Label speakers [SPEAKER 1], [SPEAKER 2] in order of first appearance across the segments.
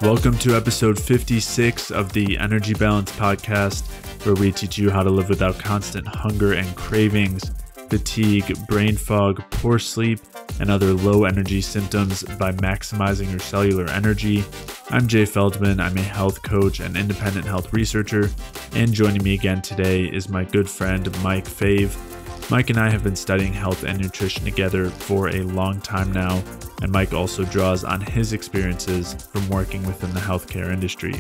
[SPEAKER 1] Welcome to episode 56 of the Energy Balance Podcast, where we teach you how to live without constant hunger and cravings, fatigue, brain fog, poor sleep, and other low energy symptoms by maximizing your cellular energy. I'm Jay Feldman. I'm a health coach and independent health researcher, and joining me again today is my good friend Mike Fave. Mike and I have been studying health and nutrition together for a long time now, and Mike also draws on his experiences from working within the healthcare industry.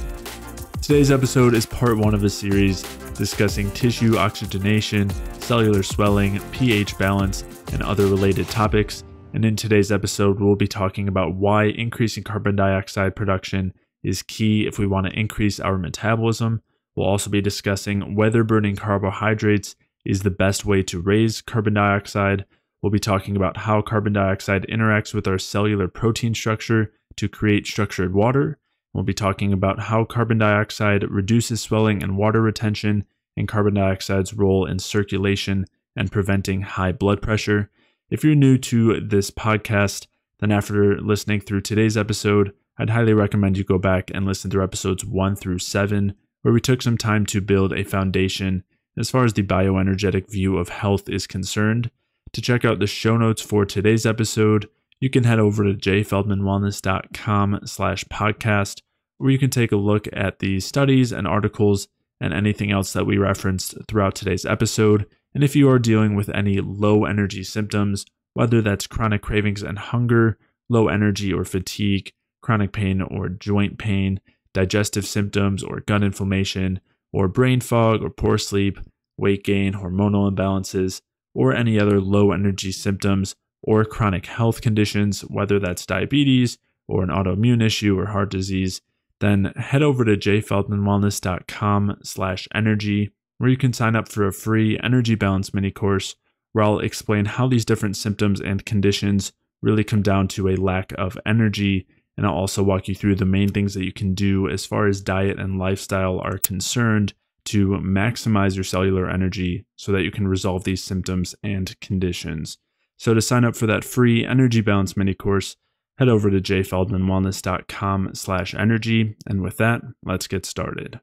[SPEAKER 1] Today's episode is part one of a series discussing tissue oxygenation, cellular swelling, pH balance, and other related topics. And in today's episode, we'll be talking about why increasing carbon dioxide production is key if we want to increase our metabolism. We'll also be discussing whether burning carbohydrates is the best way to raise carbon dioxide. We'll be talking about how carbon dioxide interacts with our cellular protein structure to create structured water. We'll be talking about how carbon dioxide reduces swelling and water retention, and carbon dioxide's role in circulation and preventing high blood pressure. If you're new to this podcast, then after listening through today's episode, I'd highly recommend you go back and listen through episodes 1 through 7, where we took some time to build a foundation as far as the bioenergetic view of health is concerned. To check out the show notes for today's episode, you can head over to jfeldmanwellness.com/podcast, where you can take a look at the studies and articles and anything else that we referenced throughout today's episode. And if you are dealing with any low energy symptoms, whether that's chronic cravings and hunger, low energy or fatigue, chronic pain or joint pain, digestive symptoms or gut inflammation, or brain fog or poor sleep, weight gain, hormonal imbalances, or any other low energy symptoms or chronic health conditions, whether that's diabetes or an autoimmune issue or heart disease, then head over to jfeldmanwellness.com/energy, where you can sign up for a free energy balance mini course where I'll explain how these different symptoms and conditions really come down to a lack of energy. And I'll also walk you through the main things that you can do as far as diet and lifestyle are concerned to maximize your cellular energy so that you can resolve these symptoms and conditions. So to sign up for that free energy balance mini course, head over to jfeldmanwellness.com/energy. And with that, let's get started.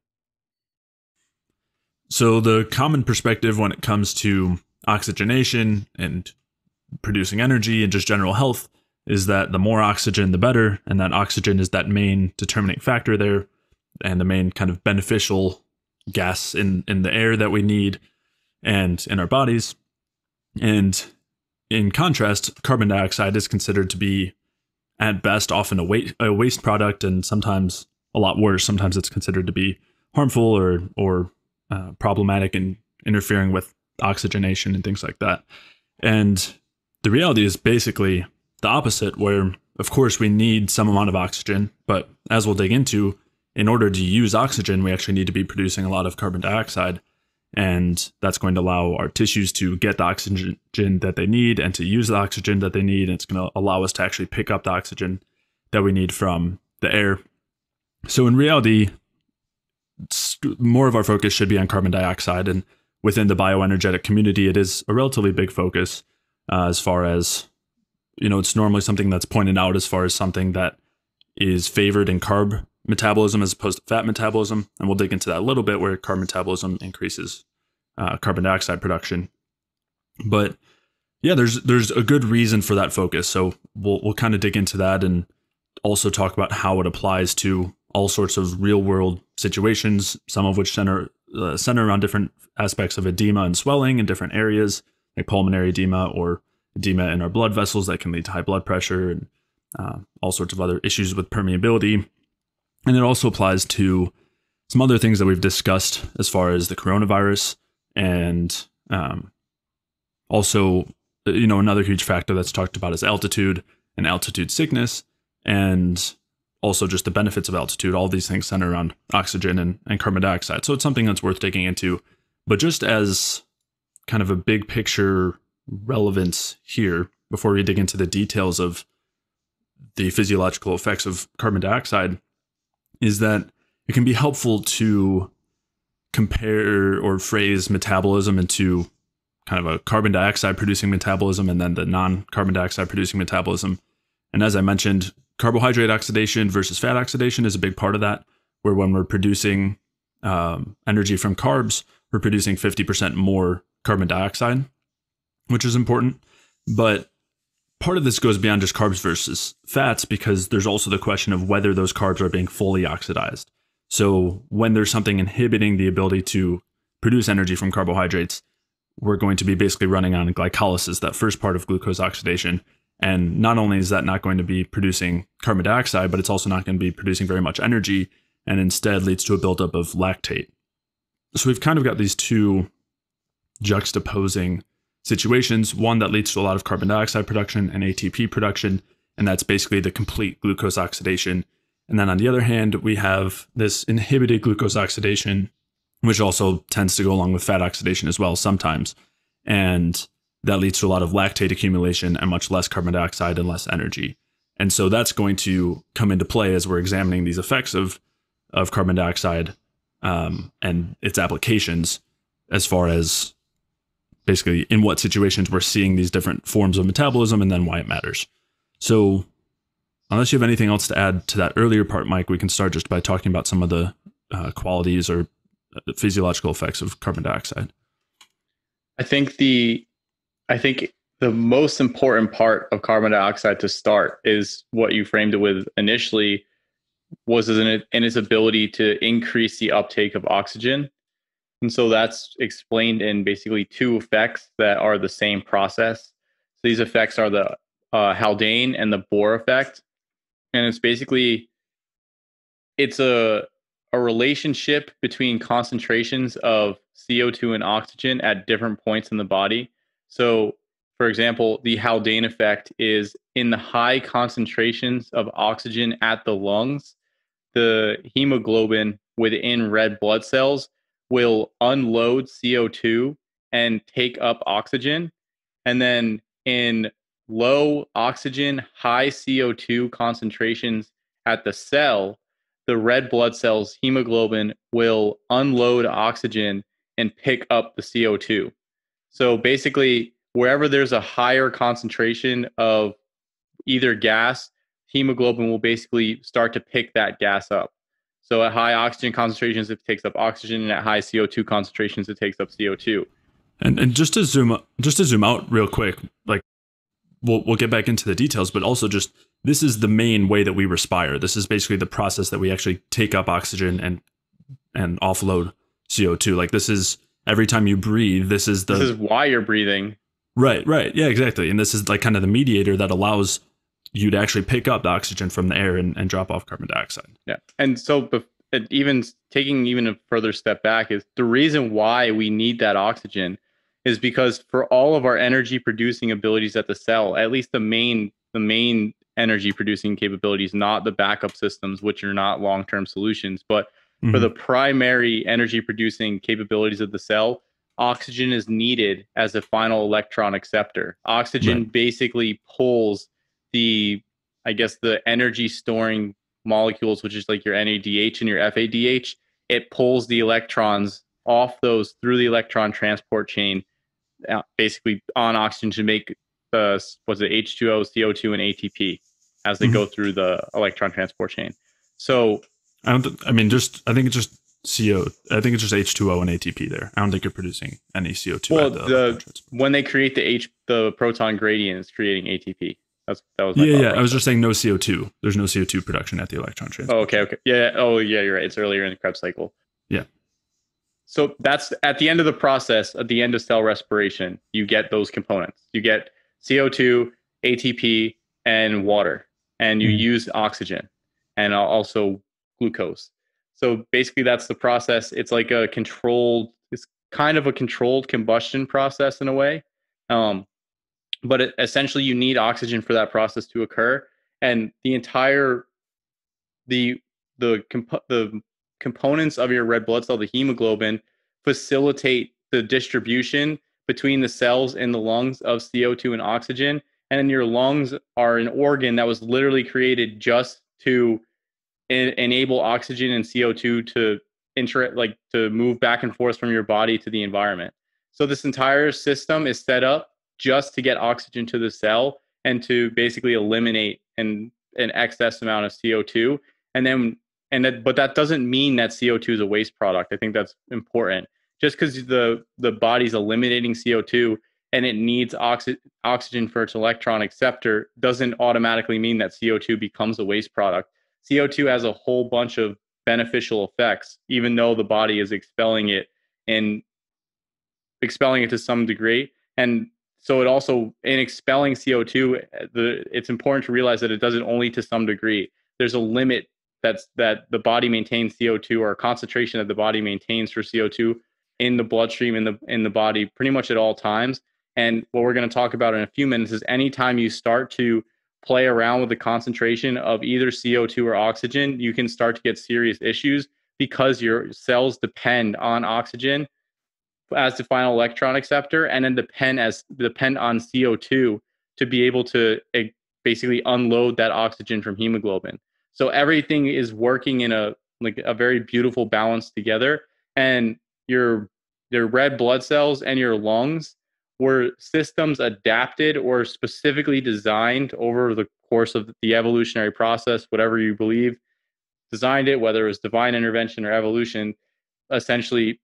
[SPEAKER 1] So the common perspective when it comes to oxygenation and producing energy and just general health is that the more oxygen, the better, and that oxygen is that main determining factor there and the main kind of beneficial gas in the air that we need and in our bodies. And in contrast, carbon dioxide is considered to be, at best, often a waste product, and sometimes a lot worse. Sometimes it's considered to be harmful or problematic and interfering with oxygenation and things like that. And the reality is basically the opposite, where of course we need some amount of oxygen, but as we'll dig into, in order to use oxygen, we actually need to be producing a lot of carbon dioxide, and that's going to allow our tissues to get the oxygen that they need and to use the oxygen that they need, and it's going to allow us to actually pick up the oxygen that we need from the air. So in reality, more of our focus should be on carbon dioxide, and within the bioenergetic community, it is a relatively big focus as far as, it's normally something that's pointed out as far as something that is favored in carb metabolism as opposed to fat metabolism. And we'll dig into that a little bit, where carb metabolism increases carbon dioxide production. But yeah, there's a good reason for that focus. So we'll kind of dig into that and also talk about how it applies to all sorts of real world situations, some of which center around different aspects of edema and swelling in different areas, like pulmonary edema or edema in our blood vessels that can lead to high blood pressure and all sorts of other issues with permeability. And it also applies to some other things that we've discussed as far as the coronavirus, and also, another huge factor that's talked about is altitude and altitude sickness, and also just the benefits of altitude. All these things center around oxygen and carbon dioxide. So it's something that's worth digging into. But just as kind of a big picture relevance here, before we dig into the details of the physiological effects of carbon dioxide, is that it can be helpful to compare or phrase metabolism into kind of a carbon dioxide producing metabolism and then the non-carbon dioxide producing metabolism. And as I mentioned, carbohydrate oxidation versus fat oxidation is a big part of that, where when we're producing energy from carbs, we're producing 50% more carbon dioxide, which is important. But part of this goes beyond just carbs versus fats, because there's also the question of whether those carbs are being fully oxidized. So when there's something inhibiting the ability to produce energy from carbohydrates, we're going to be basically running on glycolysis, that first part of glucose oxidation. And not only is that not going to be producing carbon dioxide, but it's also not going to be producing very much energy, and instead leads to a buildup of lactate. So we've kind of got these two juxtaposing situations, one that leads to a lot of carbon dioxide production and ATP production, and that's basically the complete glucose oxidation. And then on the other hand, we have this inhibited glucose oxidation, which also tends to go along with fat oxidation as well sometimes. And that leads to a lot of lactate accumulation and much less carbon dioxide and less energy. And so that's going to come into play as we're examining these effects of carbon dioxide and its applications, as far as basically in what situations we're seeing these different forms of metabolism and then why it matters. So unless you have anything else to add to that earlier part, Mike, we can start just by talking about some of the qualities or physiological effects of carbon dioxide.
[SPEAKER 2] I think the most important part of carbon dioxide to start is what you framed it with initially, was in its ability to increase the uptake of oxygen. And so that's explained in basically two effects that are the same process. So these effects are the Haldane and the Bohr effect. And it's a relationship between concentrations of CO2 and oxygen at different points in the body. So, for example, the Haldane effect is in the high concentrations of oxygen at the lungs, the hemoglobin within red blood cells will unload CO2 and take up oxygen. And then in low oxygen, high CO2 concentrations at the cell, the red blood cells hemoglobin will unload oxygen and pick up the CO2. So basically, wherever there's a higher concentration of either gas, hemoglobin will basically start to pick that gas up. So at high oxygen concentrations, it takes up oxygen, and at high CO2 concentrations, it takes up CO2.
[SPEAKER 1] And just to zoom out real quick, like we'll get back into the details, but also just this is the main way that we respire. This is basically the process that we actually take up oxygen and offload CO2. Like this is every time you breathe, this is
[SPEAKER 2] why you're breathing.
[SPEAKER 1] Right. Yeah, exactly. And this is like kind of the mediator that allows you to actually pick up the oxygen from the air and drop off carbon dioxide.
[SPEAKER 2] Yeah. And so even taking even a further step back, is the reason why we need that oxygen is because for all of our energy producing abilities at the cell, at least the main energy producing capabilities, not the backup systems, which are not long-term solutions, but for the primary energy producing capabilities of the cell, oxygen is needed as a final electron acceptor. Oxygen basically pulls the energy storing molecules, which is like your NADH and your FADH. It pulls the electrons off those through the electron transport chain, basically on oxygen to make H2O, CO2, and ATP as they go through the electron transport chain. So
[SPEAKER 1] I think it's just CO. I think it's just H2O and ATP there. I don't think you're producing any CO2.
[SPEAKER 2] Well, when they create the proton gradient, it's creating ATP. That was my
[SPEAKER 1] yeah. I was just saying no CO2. There's no CO2 production at the electron transport.
[SPEAKER 2] Oh, okay. Yeah. Oh, yeah. You're right. It's earlier in the Krebs cycle.
[SPEAKER 1] Yeah.
[SPEAKER 2] So that's at the end of the process. At the end of cell respiration, you get those components. You get CO2, ATP, and water, and you use oxygen and also glucose. So basically, that's the process. It's like it's kind of a controlled combustion process in a way. But essentially, you need oxygen for that process to occur, and the components of your red blood cell, the hemoglobin, facilitate the distribution between the cells in the lungs of CO2 and oxygen. And your lungs are an organ that was literally created just to enable oxygen and CO2 to move back and forth from your body to the environment. So this entire system is set up just to get oxygen to the cell and to basically eliminate and an excess amount of CO2. But that doesn't mean that CO2 is a waste product. I think that's important. Just because the body's eliminating CO2 and it needs oxygen for its electron acceptor doesn't automatically mean that CO2 becomes a waste product. CO2 has a whole bunch of beneficial effects, even though the body is expelling it to some degree. And so it also, in expelling CO2, it's important to realize that it does it only to some degree. There's a limit that the body maintains CO2, or a concentration that the body maintains for CO2 in the bloodstream, in the body, pretty much at all times. And what we're going to talk about in a few minutes is anytime you start to play around with the concentration of either CO2 or oxygen, you can start to get serious issues, because your cells depend on oxygen as the final electron acceptor, and then depend on CO2 to be able to basically unload that oxygen from hemoglobin. So everything is working in a very beautiful balance together. And your red blood cells and your lungs were systems adapted or specifically designed over the course of the evolutionary process, whatever you believe designed it, whether it was divine intervention or evolution. Essentially,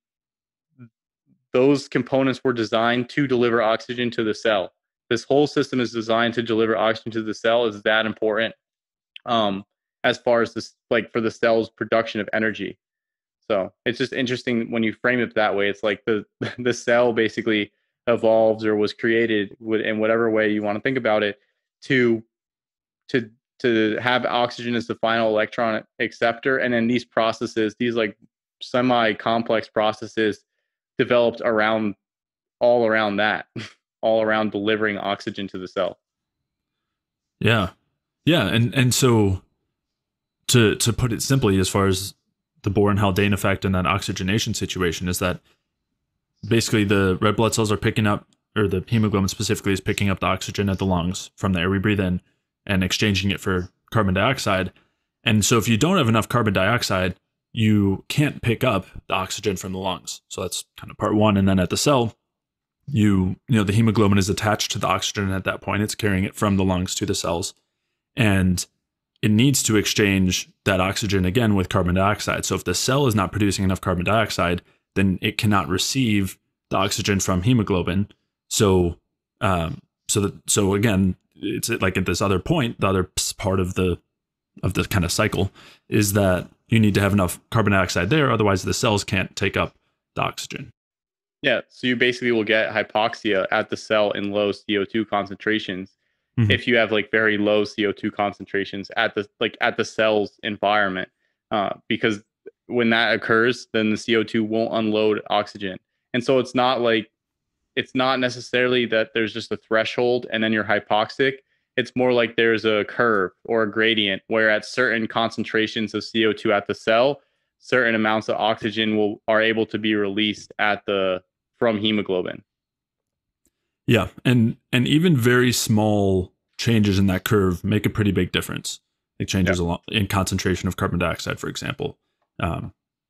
[SPEAKER 2] those components were designed to deliver oxygen to the cell. This whole system is designed to deliver oxygen to the cell. Is that important as far as this, for the cell's production of energy? So it's just interesting when you frame it that way. It's like the cell basically evolves or was created in whatever way you want to think about it to have oxygen as the final electron acceptor. And then these processes, these semi-complex processes, developed all around that, all around delivering oxygen to the cell.
[SPEAKER 1] Yeah. And so to put it simply, as far as the Bohr and Haldane effect and that oxygenation situation, is that basically the red blood cells are picking up, or the hemoglobin specifically is picking up the oxygen at the lungs from the air we breathe in and exchanging it for carbon dioxide. And so if you don't have enough carbon dioxide, you can't pick up the oxygen from the lungs. So that's kind of part one. And then at the cell, the hemoglobin is attached to the oxygen at that point. It's carrying it from the lungs to the cells. And it needs to exchange that oxygen again with carbon dioxide. So if the cell is not producing enough carbon dioxide, then it cannot receive the oxygen from hemoglobin. So again, it's like at this other point, the other part of the kind of cycle is that you need to have enough carbon dioxide there, otherwise the cells can't take up the oxygen.
[SPEAKER 2] Yeah, so you basically will get hypoxia at the cell in low CO2 concentrations. Mm-hmm. If you have very low CO2 concentrations at the cell's environment, because when that occurs, then the CO2 won't unload oxygen. And so it's not necessarily that there's just a threshold and then you're hypoxic. It's more like there's a curve or a gradient where at certain concentrations of CO2 at the cell, certain amounts of oxygen are able to be released from hemoglobin.
[SPEAKER 1] Yeah, and even very small changes in that curve make a pretty big difference. It changes a lot in concentration of carbon dioxide, for example.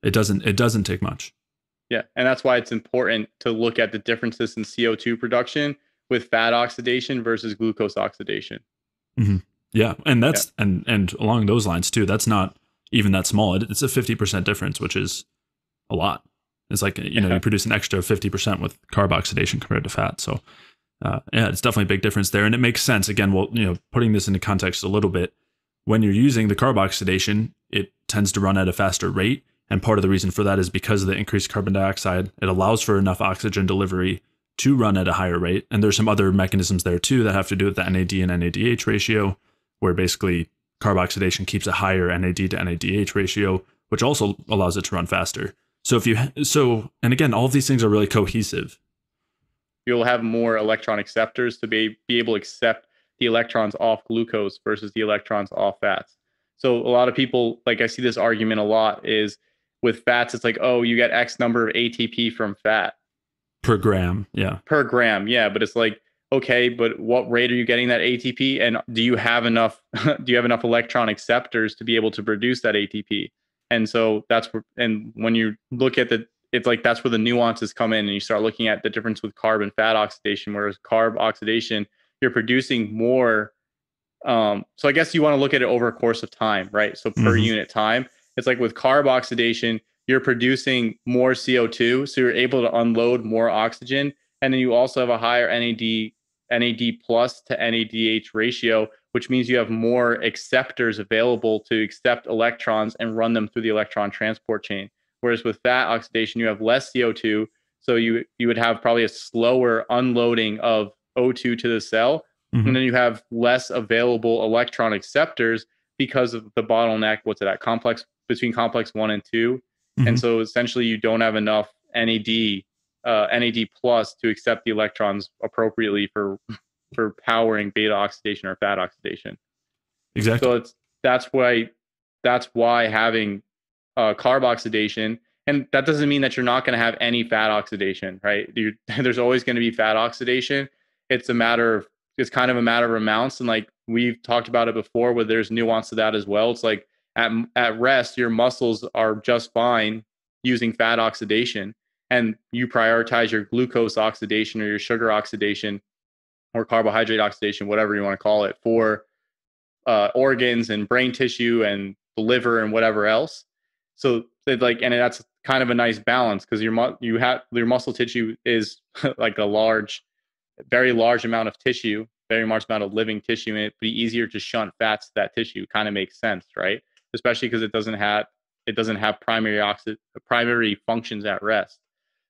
[SPEAKER 1] It doesn't take much.
[SPEAKER 2] Yeah, and that's why it's important to look at the differences in CO2 production with fat oxidation versus glucose oxidation.
[SPEAKER 1] Mm-hmm. Yeah, and that's and along those lines too. That's not even that small. It's a 50% difference, which is a lot. It's like you produce an extra 50% with carb oxidation compared to fat. So it's definitely a big difference there, and it makes sense. Again, putting this into context a little bit, when you're using the carb oxidation, it tends to run at a faster rate, and part of the reason for that is because of the increased carbon dioxide. It allows for enough oxygen delivery to run at a higher rate. And there's some other mechanisms there too that have to do with the NAD and NADH ratio, where basically carb oxidation keeps a higher NAD to NADH ratio, which also allows it to run faster. And again, all of these things are really cohesive.
[SPEAKER 2] You'll have more electron acceptors to be able to accept the electrons off glucose versus the electrons off fats. So a lot of people, I see this argument a lot, is with fats, it's you get X number of ATP from fat.
[SPEAKER 1] Per gram, yeah.
[SPEAKER 2] Per gram, yeah. But it's okay, but what rate are you getting that ATP? And do you have enough electron acceptors to be able to produce that ATP? And so when you look at that's where the nuances come in, and you start looking at the difference with carb and fat oxidation. Whereas carb oxidation, you're producing more So I guess you want to look at it over a course of time, right? So per unit time, it's like with carb oxidation, you're producing more CO2, so you're able to unload more oxygen, and then you also have a higher NAD plus to NADH ratio, which means you have more acceptors available to accept electrons and run them through the electron transport chain. Whereas with fat oxidation, you have less CO2, so you would have probably a slower unloading of O2 to the cell, and then you have less available electron acceptors because of the bottleneck. What's it at? Complex between complex 1 and 2. And so essentially you don't have enough NAD plus to accept the electrons appropriately for powering beta oxidation or fat oxidation.
[SPEAKER 1] Exactly.
[SPEAKER 2] So that's why having carb oxidation, and that doesn't mean that you're not going to have any fat oxidation, right? There's always going to be fat oxidation. It's kind of a matter of amounts, and like we've talked about it before, where there's nuance to that as well. It's like at rest, your muscles are just fine using fat oxidation, and you prioritize your glucose oxidation or your sugar oxidation or carbohydrate oxidation, whatever you want to call it, for organs and brain tissue and the liver and whatever else. So and that's kind of a nice balance, because your muscle tissue is like very large amount of tissue, very large amount of living tissue, and it'd be easier to shunt fats to that tissue. Kind of makes sense, right? Especially because it doesn't have primary functions at rest.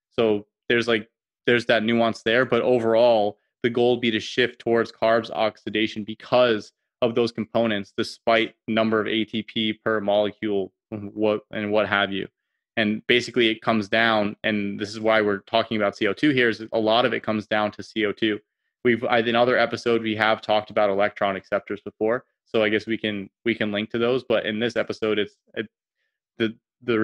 [SPEAKER 2] So there's that nuance there, but overall the goal would be to shift towards carbs oxidation because of those components, despite number of ATP per molecule, what have you. And basically it comes down, and this is why we're talking about CO2 here, is a lot of it comes down to CO2. In other episode, we have talked about electron acceptors before, so I guess we can link to those. But in this episode, another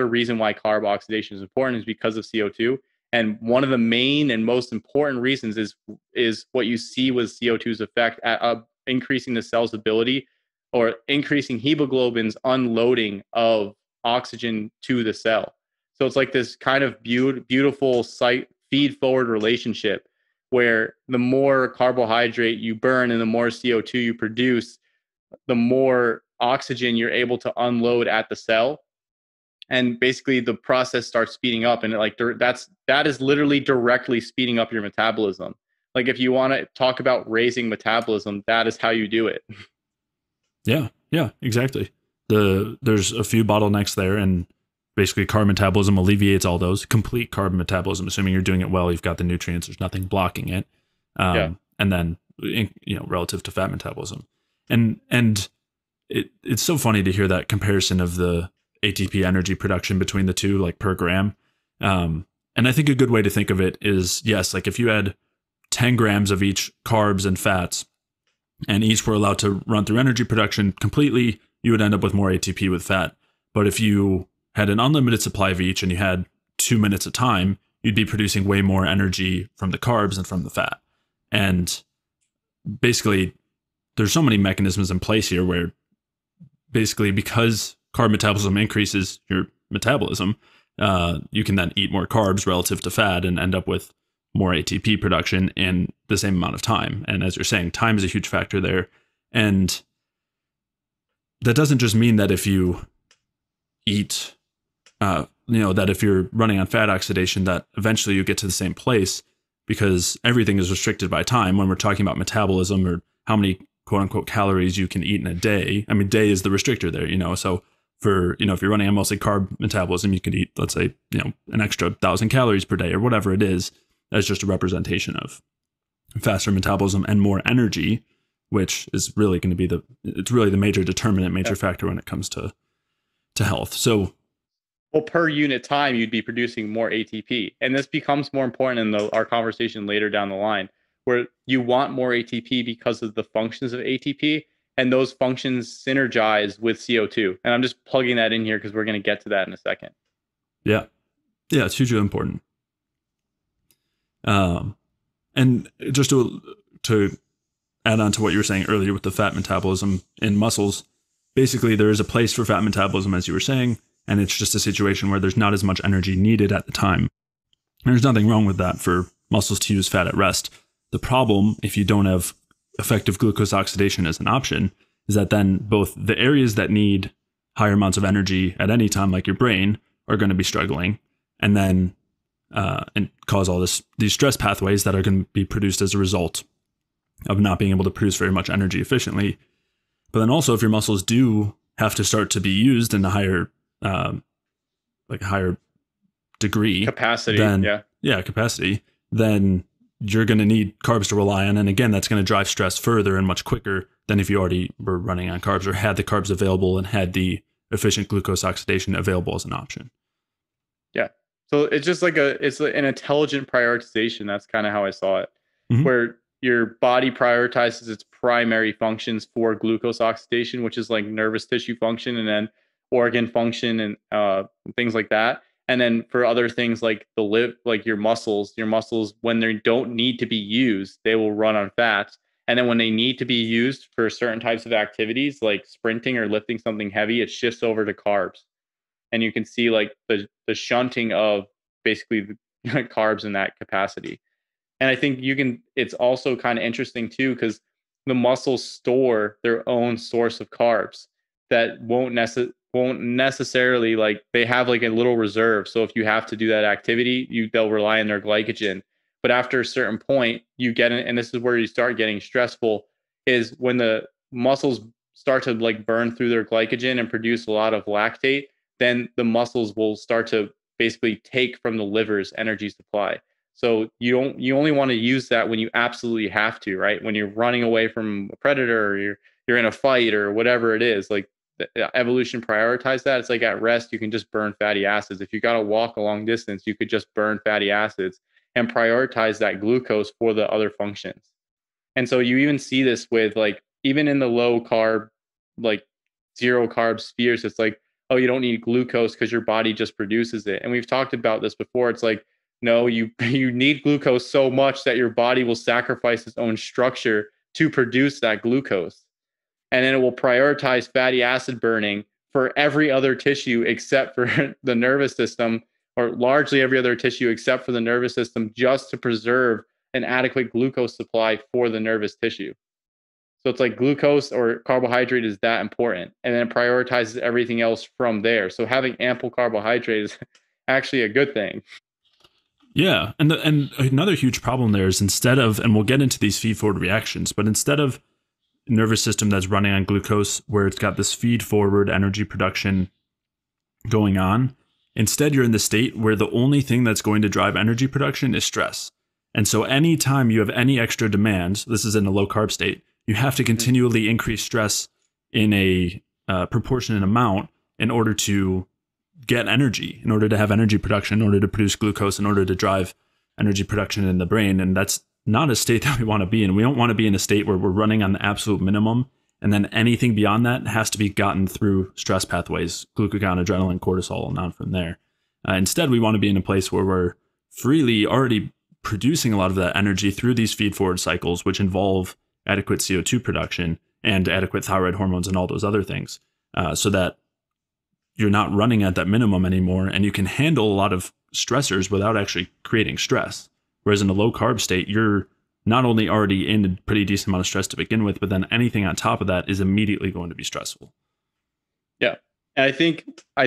[SPEAKER 2] reason why carb oxidation is important is because of CO2. And one of the main and most important reasons is what you see with CO2's effect at increasing the cell's ability, or increasing hemoglobin's unloading of oxygen to the cell. So it's like this kind of beautiful feed forward relationship, where the more carbohydrate you burn and the more CO2 you produce, the more oxygen you're able to unload at the cell. And basically the process starts speeding up, and that is literally directly speeding up your metabolism. Like if you want to talk about raising metabolism, that is how you do it.
[SPEAKER 1] Yeah, exactly. There's a few bottlenecks there, and basically carb metabolism alleviates all those. Complete carb metabolism, assuming you're doing it well, you've got the nutrients, there's nothing blocking it. And then relative to fat metabolism, and it's so funny to hear that comparison of the ATP energy production between the two, like per gram. And I think a good way to think of it is, yes, like if you had 10 grams of each carbs and fats, and each were allowed to run through energy production completely, you would end up with more ATP with fat. But if you had an unlimited supply of each and you had 2 minutes of time, you'd be producing way more energy from the carbs than from the fat. And basically, there's so many mechanisms in place here where basically because carb metabolism increases your metabolism, you can then eat more carbs relative to fat and end up with more ATP production in the same amount of time. And as you're saying, time is a huge factor there. And that doesn't just mean that if you eat, that if you're running on fat oxidation, that eventually you get to the same place, because everything is restricted by time. When we're talking about metabolism or how many quote unquote calories you can eat in a day, I mean, day is the restrictor there, so for, if you're running on mostly carb metabolism, you could eat, let's say, an extra 1,000 calories per day or whatever it is. That's just a representation of faster metabolism and more energy, which is really going to be it's really the major determinant, major factor when it comes to health. So,
[SPEAKER 2] well, per unit time, you'd be producing more ATP. And this becomes more important in our conversation later down the line, where you want more ATP because of the functions of ATP, and those functions synergize with CO2. And I'm just plugging that in here because we're going to get to that in a second.
[SPEAKER 1] Yeah, it's hugely important. And just to add on to what you were saying earlier with the fat metabolism in muscles, basically there is a place for fat metabolism, as you were saying, and it's just a situation where there's not as much energy needed at the time. And there's nothing wrong with that for muscles to use fat at rest. The problem, if you don't have effective glucose oxidation as an option is that then both the areas that need higher amounts of energy at any time, like your brain, are going to be struggling, and then and cause all these stress pathways that are going to be produced as a result of not being able to produce very much energy efficiently. But then also, if your muscles do have to start to be used in a higher degree
[SPEAKER 2] capacity,
[SPEAKER 1] then capacity, then you're going to need carbs to rely on. And again, that's going to drive stress further and much quicker than if you already were running on carbs or had the carbs available and had the efficient glucose oxidation available as an option.
[SPEAKER 2] Yeah. So it's just like it's an intelligent prioritization. That's kind of how I saw it,
[SPEAKER 1] Mm-hmm.
[SPEAKER 2] where your body prioritizes its primary functions for glucose oxidation, which is like nervous tissue function and then organ function and things like that. And then for other things like like your muscles, when they don't need to be used, they will run on fats. And then when they need to be used for certain types of activities like sprinting or lifting something heavy, it shifts over to carbs. And you can see like the shunting of basically the carbs in that capacity. And I think it's also kind of interesting too, because the muscles store their own source of carbs that won't necessarily, like, they have like a little reserve. So if you have to do that activity, they'll rely on their glycogen. But after a certain point, you get it, and this is where you start getting stressful, is when the muscles start to like burn through their glycogen and produce a lot of lactate, then the muscles will start to basically take from the liver's energy supply. So you only want to use that when you absolutely have to, right? When you're running away from a predator, or you're in a fight or whatever it is. Like, the evolution prioritized that. It's like at rest, you can just burn fatty acids. If you got to walk a long distance, you could just burn fatty acids and prioritize that glucose for the other functions. And so you even see this with, like, even in the low carb, like zero carb spheres, it's like, oh, you don't need glucose because your body just produces it. And we've talked about this before. It's like, no, you need glucose so much that your body will sacrifice its own structure to produce that glucose. And then it will prioritize fatty acid burning for every other tissue except for the nervous system, or largely every other tissue except for the nervous system, just to preserve an adequate glucose supply for the nervous tissue. So it's like glucose or carbohydrate is that important, and then it prioritizes everything else from there. So having ample carbohydrate is actually a good thing.
[SPEAKER 1] Yeah, and another huge problem there is, instead of, and we'll get into these feed-forward reactions, but instead of nervous system that's running on glucose, where it's got this feed-forward energy production going on, instead you're in the state where the only thing that's going to drive energy production is stress. And so anytime you have any extra demands, this is in a low-carb state, you have to continually increase stress in a proportionate amount in order to get energy, in order to have energy production, in order to produce glucose, in order to drive energy production in the brain. And that's not a state that we want to be in. We don't want to be in a state where we're running on the absolute minimum, and then anything beyond that has to be gotten through stress pathways, glucagon, adrenaline, cortisol, and on from there. Instead, we want to be in a place where we're freely already producing a lot of that energy through these feed-forward cycles, which involve adequate CO2 production and adequate thyroid hormones and all those other things, so that you're not running at that minimum anymore, and you can handle a lot of stressors without actually creating stress. Whereas in a low carb state, you're not only already in a pretty decent amount of stress to begin with, but then anything on top of that is immediately going to be stressful.
[SPEAKER 2] Yeah. And I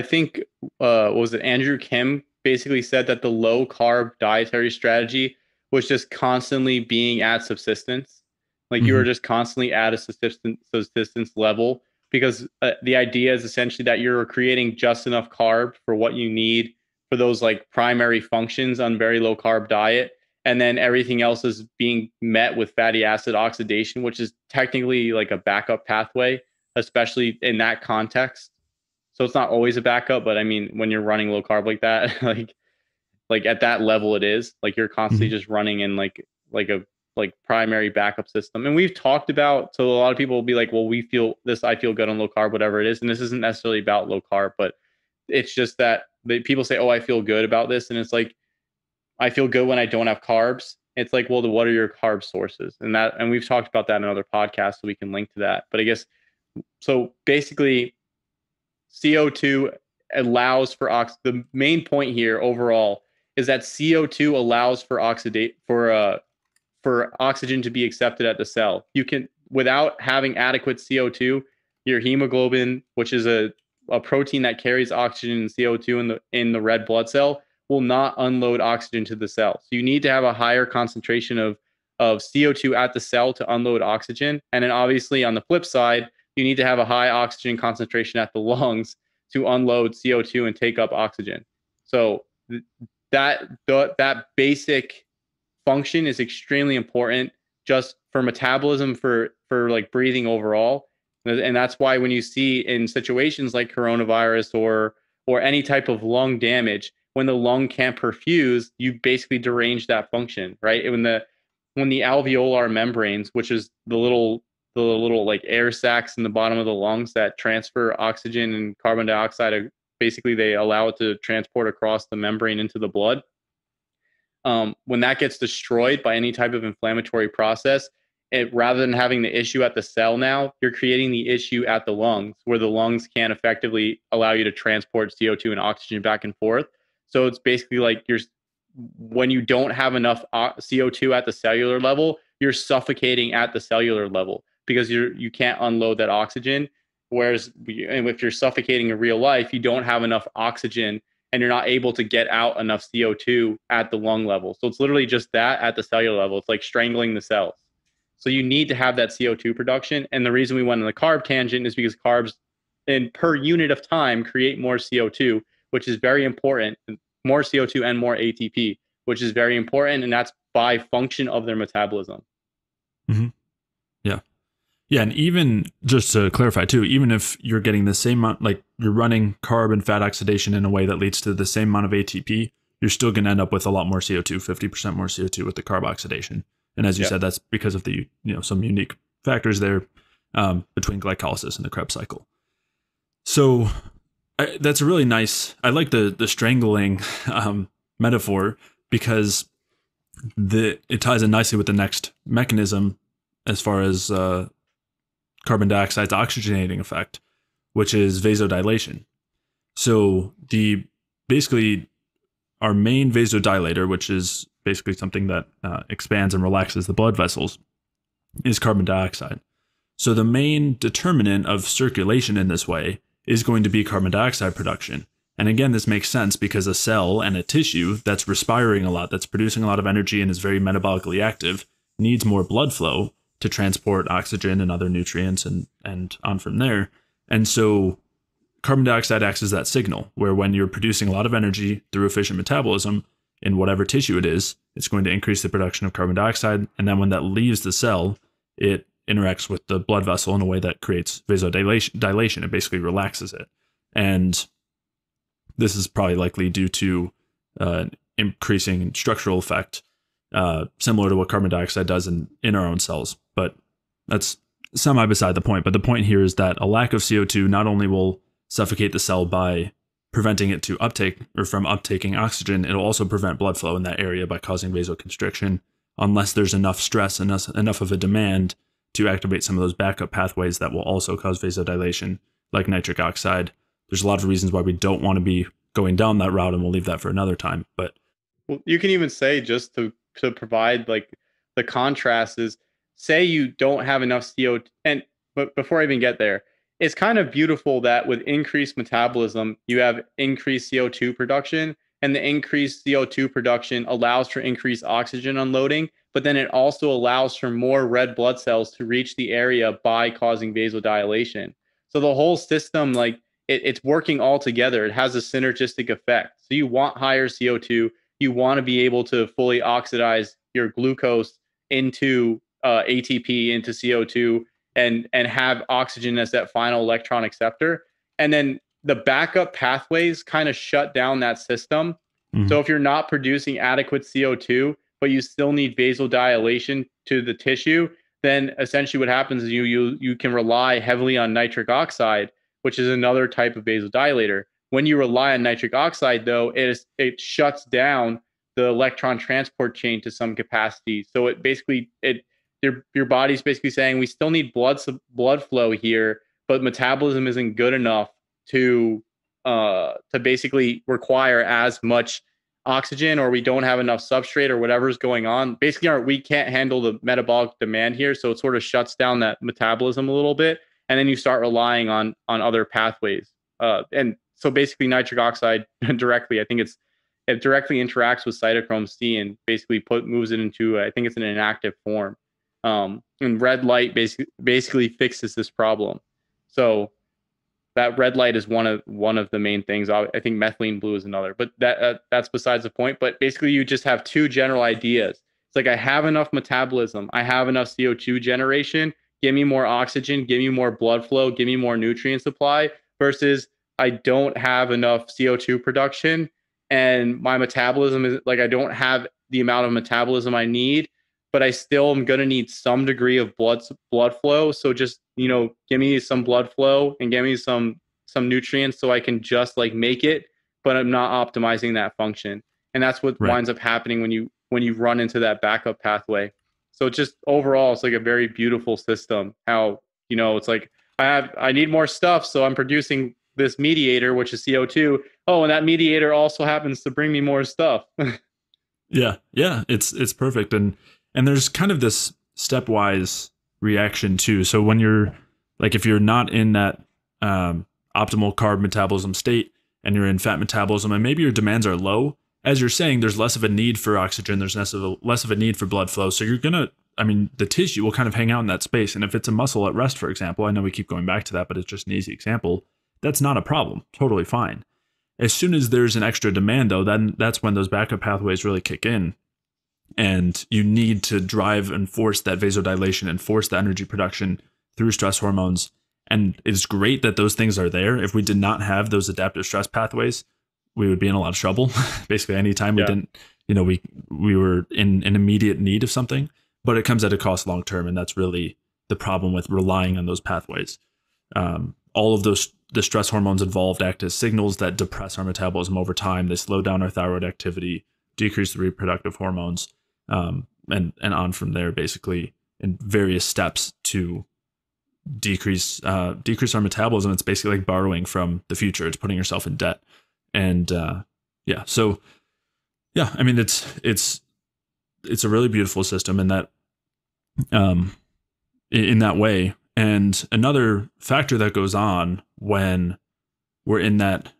[SPEAKER 2] think what was it? Andrew Kim basically said that the low carb dietary strategy was just constantly being at subsistence. Like, you were just constantly at a subsistence level, because the idea is essentially that you're creating just enough carb for what you need for those like primary functions on very low carb diet. And then everything else is being met with fatty acid oxidation, which is technically like a backup pathway, especially in that context. So it's not always a backup, but I mean, when you're running low carb like that, like at that level, it is like you're constantly just running in like a primary backup system. And we've talked about, so a lot of people will be like, well, we feel this, I feel good on low carb, whatever it is. And this isn't necessarily about low carb, but it's just that people say, oh, I feel good about this. And it's like, I feel good when I don't have carbs. It's like, well, what are your carb sources? And we've talked about that in another podcast, so we can link to that. But I guess, so basically, CO2 allows for the main point here overall is that CO2 allows for for oxygen to be accepted at the cell. You can, without having adequate CO2, your hemoglobin, which is a protein that carries oxygen and CO2 in the red blood cell, will not unload oxygen to the cell. So you need to have a higher concentration of CO2 at the cell to unload oxygen. And then obviously on the flip side, you need to have a high oxygen concentration at the lungs to unload CO2 and take up oxygen. So that basic function is extremely important just for metabolism, for like breathing overall. And that's why when you see in situations like coronavirus or any type of lung damage, when the lung can't perfuse, you basically derange that function, right? When the alveolar membranes, which is the little like air sacs in the bottom of the lungs that transfer oxygen and carbon dioxide, basically they allow it to transport across the membrane into the blood. When that gets destroyed by any type of inflammatory process, rather than having the issue at the cell, now you're creating the issue at the lungs, where the lungs can't effectively allow you to transport CO2 and oxygen back and forth. So it's basically like when you don't have enough CO2 at the cellular level, you're suffocating at the cellular level because you can't unload that oxygen. Whereas if you're suffocating in real life, you don't have enough oxygen and you're not able to get out enough CO2 at the lung level. So it's literally just that at the cellular level. It's like strangling the cells. So you need to have that CO2 production. And the reason we went on the carb tangent is because carbs per unit of time create more CO2, which is very important. More CO2 and more ATP, which is very important. And that's by function of their metabolism.
[SPEAKER 1] Mm-hmm. Yeah. Yeah. And even just to clarify too, even if you're getting the same amount, like you're running carb and fat oxidation in a way that leads to the same amount of ATP, you're still going to end up with a lot more CO2, 50% more CO2 with the carb oxidation. And as you said, that's because of the, some unique factors there between glycolysis and the Krebs cycle. So that's a really nice, I like the strangling metaphor because it ties in nicely with the next mechanism as far as carbon dioxide's oxygenating effect, which is vasodilation. So basically our main vasodilator, which is basically something that expands and relaxes the blood vessels, is carbon dioxide. So the main determinant of circulation in this way is going to be carbon dioxide production. And again, this makes sense because a cell and a tissue that's respiring a lot, that's producing a lot of energy and is very metabolically active, needs more blood flow to transport oxygen and other nutrients and on from there. And so carbon dioxide acts as that signal where when you're producing a lot of energy through efficient metabolism in whatever tissue it is, it's going to increase the production of carbon dioxide. And then when that leaves the cell, it interacts with the blood vessel in a way that creates vasodilation. It basically relaxes it. And this is probably likely due to increasing structural effect, similar to what carbon dioxide does in our own cells. But that's semi beside the point. But the point here is that a lack of CO2 not only will suffocate the cell by preventing it to uptake or from uptaking oxygen, it'll also prevent blood flow in that area by causing vasoconstriction unless there's enough stress and enough of a demand to activate some of those backup pathways that will also cause vasodilation, like nitric oxide. There's a lot of reasons why we don't want to be going down that route, and we'll leave that for another time. But
[SPEAKER 2] you can even say, just to provide like the contrast, is say you don't have enough CO2. But before I even get there, it's kind of beautiful that with increased metabolism, you have increased CO2 production, and the increased CO2 production allows for increased oxygen unloading, but then it also allows for more red blood cells to reach the area by causing vasodilation. So the whole system, like it's working all together. It has a synergistic effect. So you want higher CO2. You want to be able to fully oxidize your glucose into ATP, into CO2, and have oxygen as that final electron acceptor. And then the backup pathways kind of shut down that system. Mm-hmm. So if you're not producing adequate CO2, but you still need vasodilation to the tissue, then essentially what happens is you can rely heavily on nitric oxide, which is another type of vasodilator. When you rely on nitric oxide, though, it shuts down the electron transport chain to some capacity. So it basically your body's basically saying we still need blood flow here, but metabolism isn't good enough to basically require as much oxygen, or we don't have enough substrate, or whatever's going on. Basically, we can't handle the metabolic demand here, so it sort of shuts down that metabolism a little bit, and then you start relying on other pathways. And so basically, nitric oxide directly, I think it directly interacts with cytochrome C and basically moves it into, I think it's an inactive form. And red light basically fixes this problem. So that red light is one of the main things. I think methylene blue is another, but that's besides the point. But basically, you just have two general ideas. It's like, I have enough metabolism, I have enough CO2 generation. Give me more oxygen, give me more blood flow, give me more nutrient supply. Versus, I don't have enough CO2 production, and my metabolism is like, I don't have the amount of metabolism I need, but I still am going to need some degree of blood flow. So just, give me some blood flow and give me some nutrients so I can just like make it, but I'm not optimizing that function. And that's what winds up happening when you run into that backup pathway. So just overall, it's like a very beautiful system. How, it's like, I need more stuff, so I'm producing this mediator, which is CO2. Oh, and that mediator also happens to bring me more stuff.
[SPEAKER 1] Yeah, it's perfect. And there's kind of this stepwise reaction too. So when you're like, if you're not in that optimal carb metabolism state and you're in fat metabolism, and maybe your demands are low, as you're saying, there's less of a need for oxygen, there's less of a need for blood flow. So you're gonna, the tissue will kind of hang out in that space. And if it's a muscle at rest, for example, I know we keep going back to that, but it's just an easy example. That's not a problem. Totally fine. As soon as there's an extra demand, though, then that's when those backup pathways really kick in. And you need to drive and force that vasodilation and force the energy production through stress hormones. And it's great that those things are there. If we did not have those adaptive stress pathways, we would be in a lot of trouble. Basically, anytime we didn't, we were in an immediate need of something, but it comes at a cost long term. And that's really the problem with relying on those pathways. All of the stress hormones involved act as signals that depress our metabolism over time. They slow down our thyroid activity, decrease the reproductive hormones, and on from there, basically in various steps to decrease our metabolism. It's basically like borrowing from the future. It's putting yourself in debt. And it's a really beautiful system in that way. And another factor that goes on when we're in that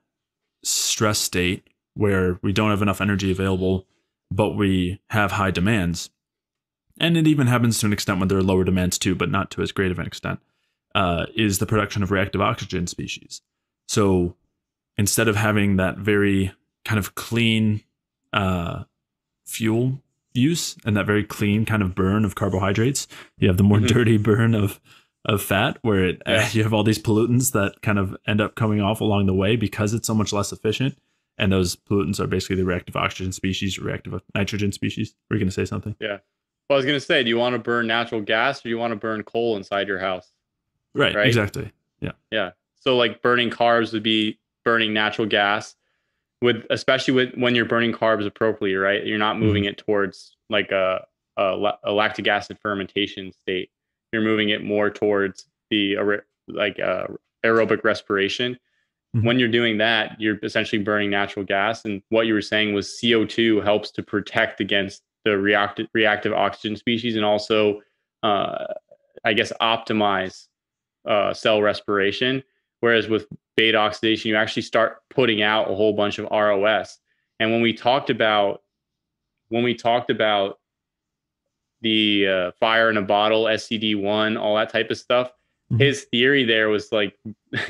[SPEAKER 1] stress state where we don't have enough energy available, but we have high demands, and it even happens to an extent when there are lower demands too, but not to as great of an extent, is the production of reactive oxygen species. So instead of having that very kind of clean fuel use and that very clean kind of burn of carbohydrates, you have the more dirty burn of fat, where you have all these pollutants that kind of end up coming off along the way because it's so much less efficient. And those pollutants are basically the reactive oxygen species, reactive nitrogen species. Were you going to say something?
[SPEAKER 2] Yeah. Well, I was going to say, do you want to burn natural gas, or do you want to burn coal inside your house?
[SPEAKER 1] Right? Exactly. Yeah.
[SPEAKER 2] Yeah. So like burning carbs would be burning natural gas, especially when you're burning carbs appropriately, right? You're not moving it towards like a lactic acid fermentation state. You're moving it more towards the aerobic respiration. When you're doing that, you're essentially burning natural gas. And what you were saying was CO2 helps to protect against the reactive oxygen species, and also, optimize cell respiration. Whereas with beta oxidation, you actually start putting out a whole bunch of ROS. And when we talked about the fire in a bottle, SCD1, all that type of stuff, his theory there was like,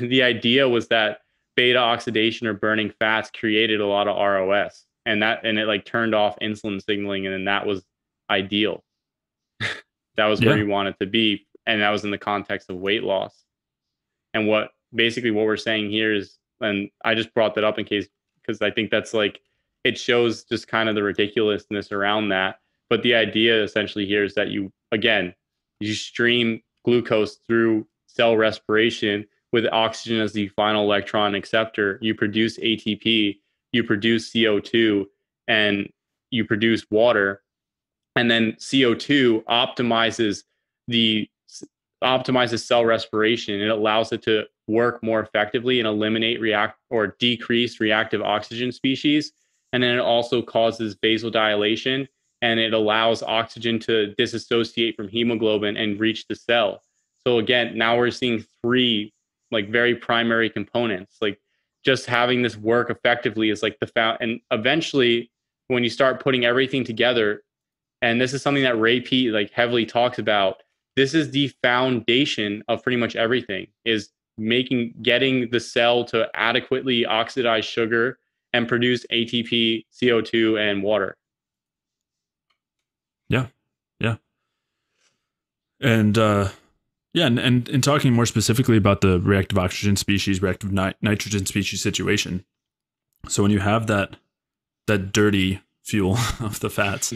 [SPEAKER 2] the idea was that beta oxidation or burning fats created a lot of ROS, and it like turned off insulin signaling, and then that was ideal. That was where you want it to be, and that was in the context of weight loss. And what we're saying here is, and I just brought that up because I think that's like, it shows just kind of the ridiculousness around that. But the idea essentially here is that you stream glucose through cell respiration with oxygen as the final electron acceptor. You produce ATP, you produce CO2, and you produce water. And then CO2 optimizes cell respiration. It allows it to work more effectively and eliminate decrease reactive oxygen species. And then it also causes vasodilation, and it allows oxygen to disassociate from hemoglobin and reach the cell. So again, now we're seeing three like very primary components. Like just having this work effectively is like and eventually when you start putting everything together, and this is something that Ray Peat like heavily talks about, this is the foundation of pretty much everything, is getting the cell to adequately oxidize sugar and produce ATP, CO2, and water.
[SPEAKER 1] Yeah. Yeah. And and in talking more specifically about the reactive oxygen species, reactive nitrogen species situation. So when you have that dirty fuel of the fats,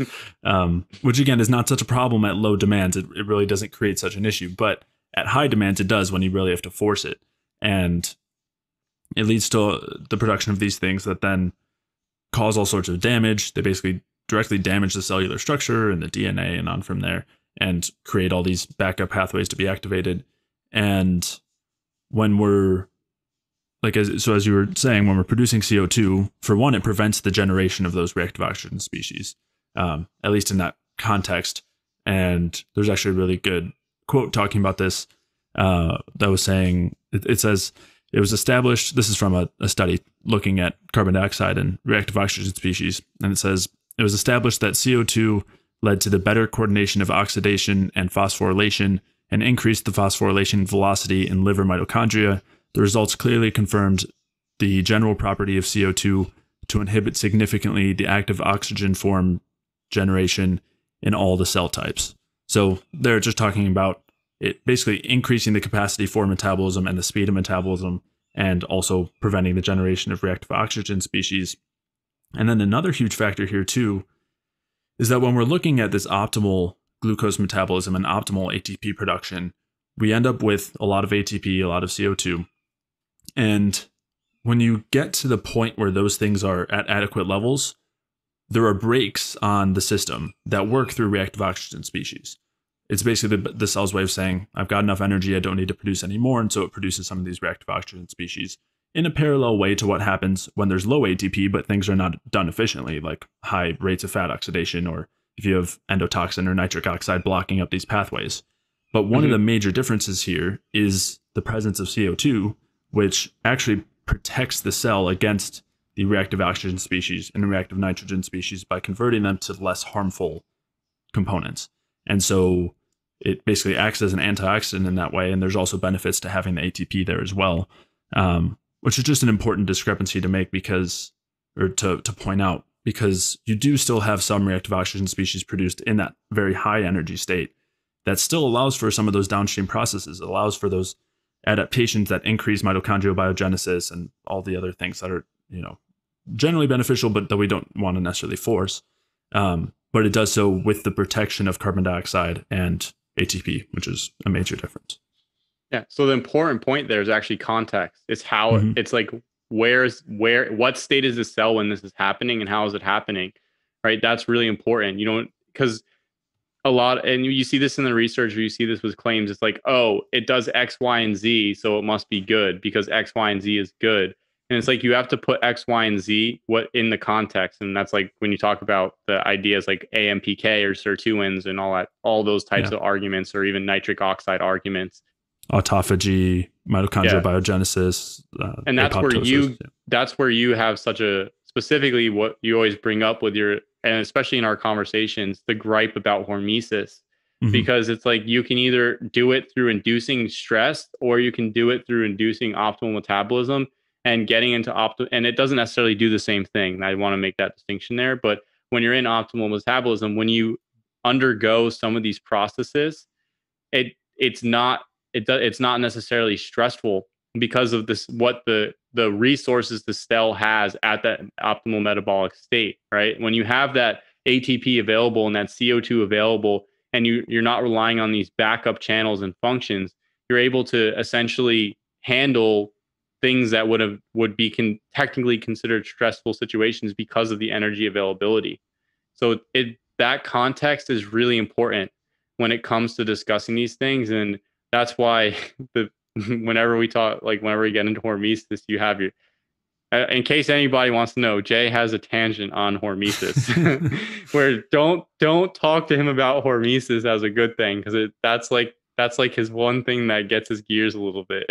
[SPEAKER 1] which again is not such a problem at low demands, it really doesn't create such an issue. But at high demands, it does when you really have to force it. And it leads to the production of these things that then cause all sorts of damage. They basically directly damage the cellular structure and the DNA and on from there, and create all these backup pathways to be activated. And when we're as you were saying, when we're producing CO2, for one, it prevents the generation of those reactive oxygen species, at least in that context. And there's actually a really good quote talking about this that was saying, it says, it was established, this is from a study looking at carbon dioxide and reactive oxygen species, and it says, it was established that CO2 led to the better coordination of oxidation and phosphorylation and increased the phosphorylation velocity in liver mitochondria. The results clearly confirmed the general property of CO2 to inhibit significantly the active oxygen form generation in all the cell types. So they're just talking about it basically increasing the capacity for metabolism and the speed of metabolism, and also preventing the generation of reactive oxygen species. And then another huge factor here too is that when we're looking at this optimal glucose metabolism and optimal ATP production, we end up with a lot of ATP, a lot of CO2. And when you get to the point where those things are at adequate levels, there are breaks on the system that work through reactive oxygen species. It's basically the cell's way of saying, I've got enough energy, I don't need to produce any more. And so it produces some of these reactive oxygen species in a parallel way to what happens when there's low ATP, but things are not done efficiently, like high rates of fat oxidation, or if you have endotoxin or nitric oxide blocking up these pathways. But one of the major differences here is the presence of CO2, which actually protects the cell against the reactive oxygen species and the reactive nitrogen species by converting them to less harmful components. And so it basically acts as an antioxidant in that way. And there's also benefits to having the ATP there as well, which is just an important discrepancy to make to point out, because you do still have some reactive oxygen species produced in that very high energy state that still allows for some of those downstream processes. It allows for those adaptations that increase mitochondrial biogenesis and all the other things that are, generally beneficial, but that we don't want to necessarily force. But it does so with the protection of carbon dioxide and ATP, which is a major difference.
[SPEAKER 2] Yeah. So the important point there is actually context. It's how it's like, what state is the cell when this is happening, and how is it happening? Right. That's really important. Because a lot, and you see this in the research, or you see this with claims. It's like, oh, it does X, Y, and Z, so it must be good because X, Y, and Z is good. And it's like you have to put X, Y, and Z in the context. And that's like when you talk about the ideas like AMPK or sirtuins and all those types of arguments, or even nitric oxide arguments.
[SPEAKER 1] Autophagy, mitochondrial biogenesis.
[SPEAKER 2] And that's where you have such a, specifically what you always bring up with and especially in our conversations, the gripe about hormesis. Because it's like you can either do it through inducing stress, or you can do it through inducing optimal metabolism and getting into and it doesn't necessarily do the same thing. I want to make that distinction there. But when you're in optimal metabolism, when you undergo some of these processes, it's not necessarily stressful because of this, what the resources the cell has at that optimal metabolic state, right? When you have that ATP available and that CO2 available, and you're not relying on these backup channels and functions, you're able to essentially handle things that would be technically considered stressful situations because of the energy availability. So that context is really important when it comes to discussing these things. And that's why whenever we get into hormesis, you have In case anybody wants to know, Jay has a tangent on hormesis, where don't talk to him about hormesis as a good thing, because that's like his one thing that gets his gears a little bit.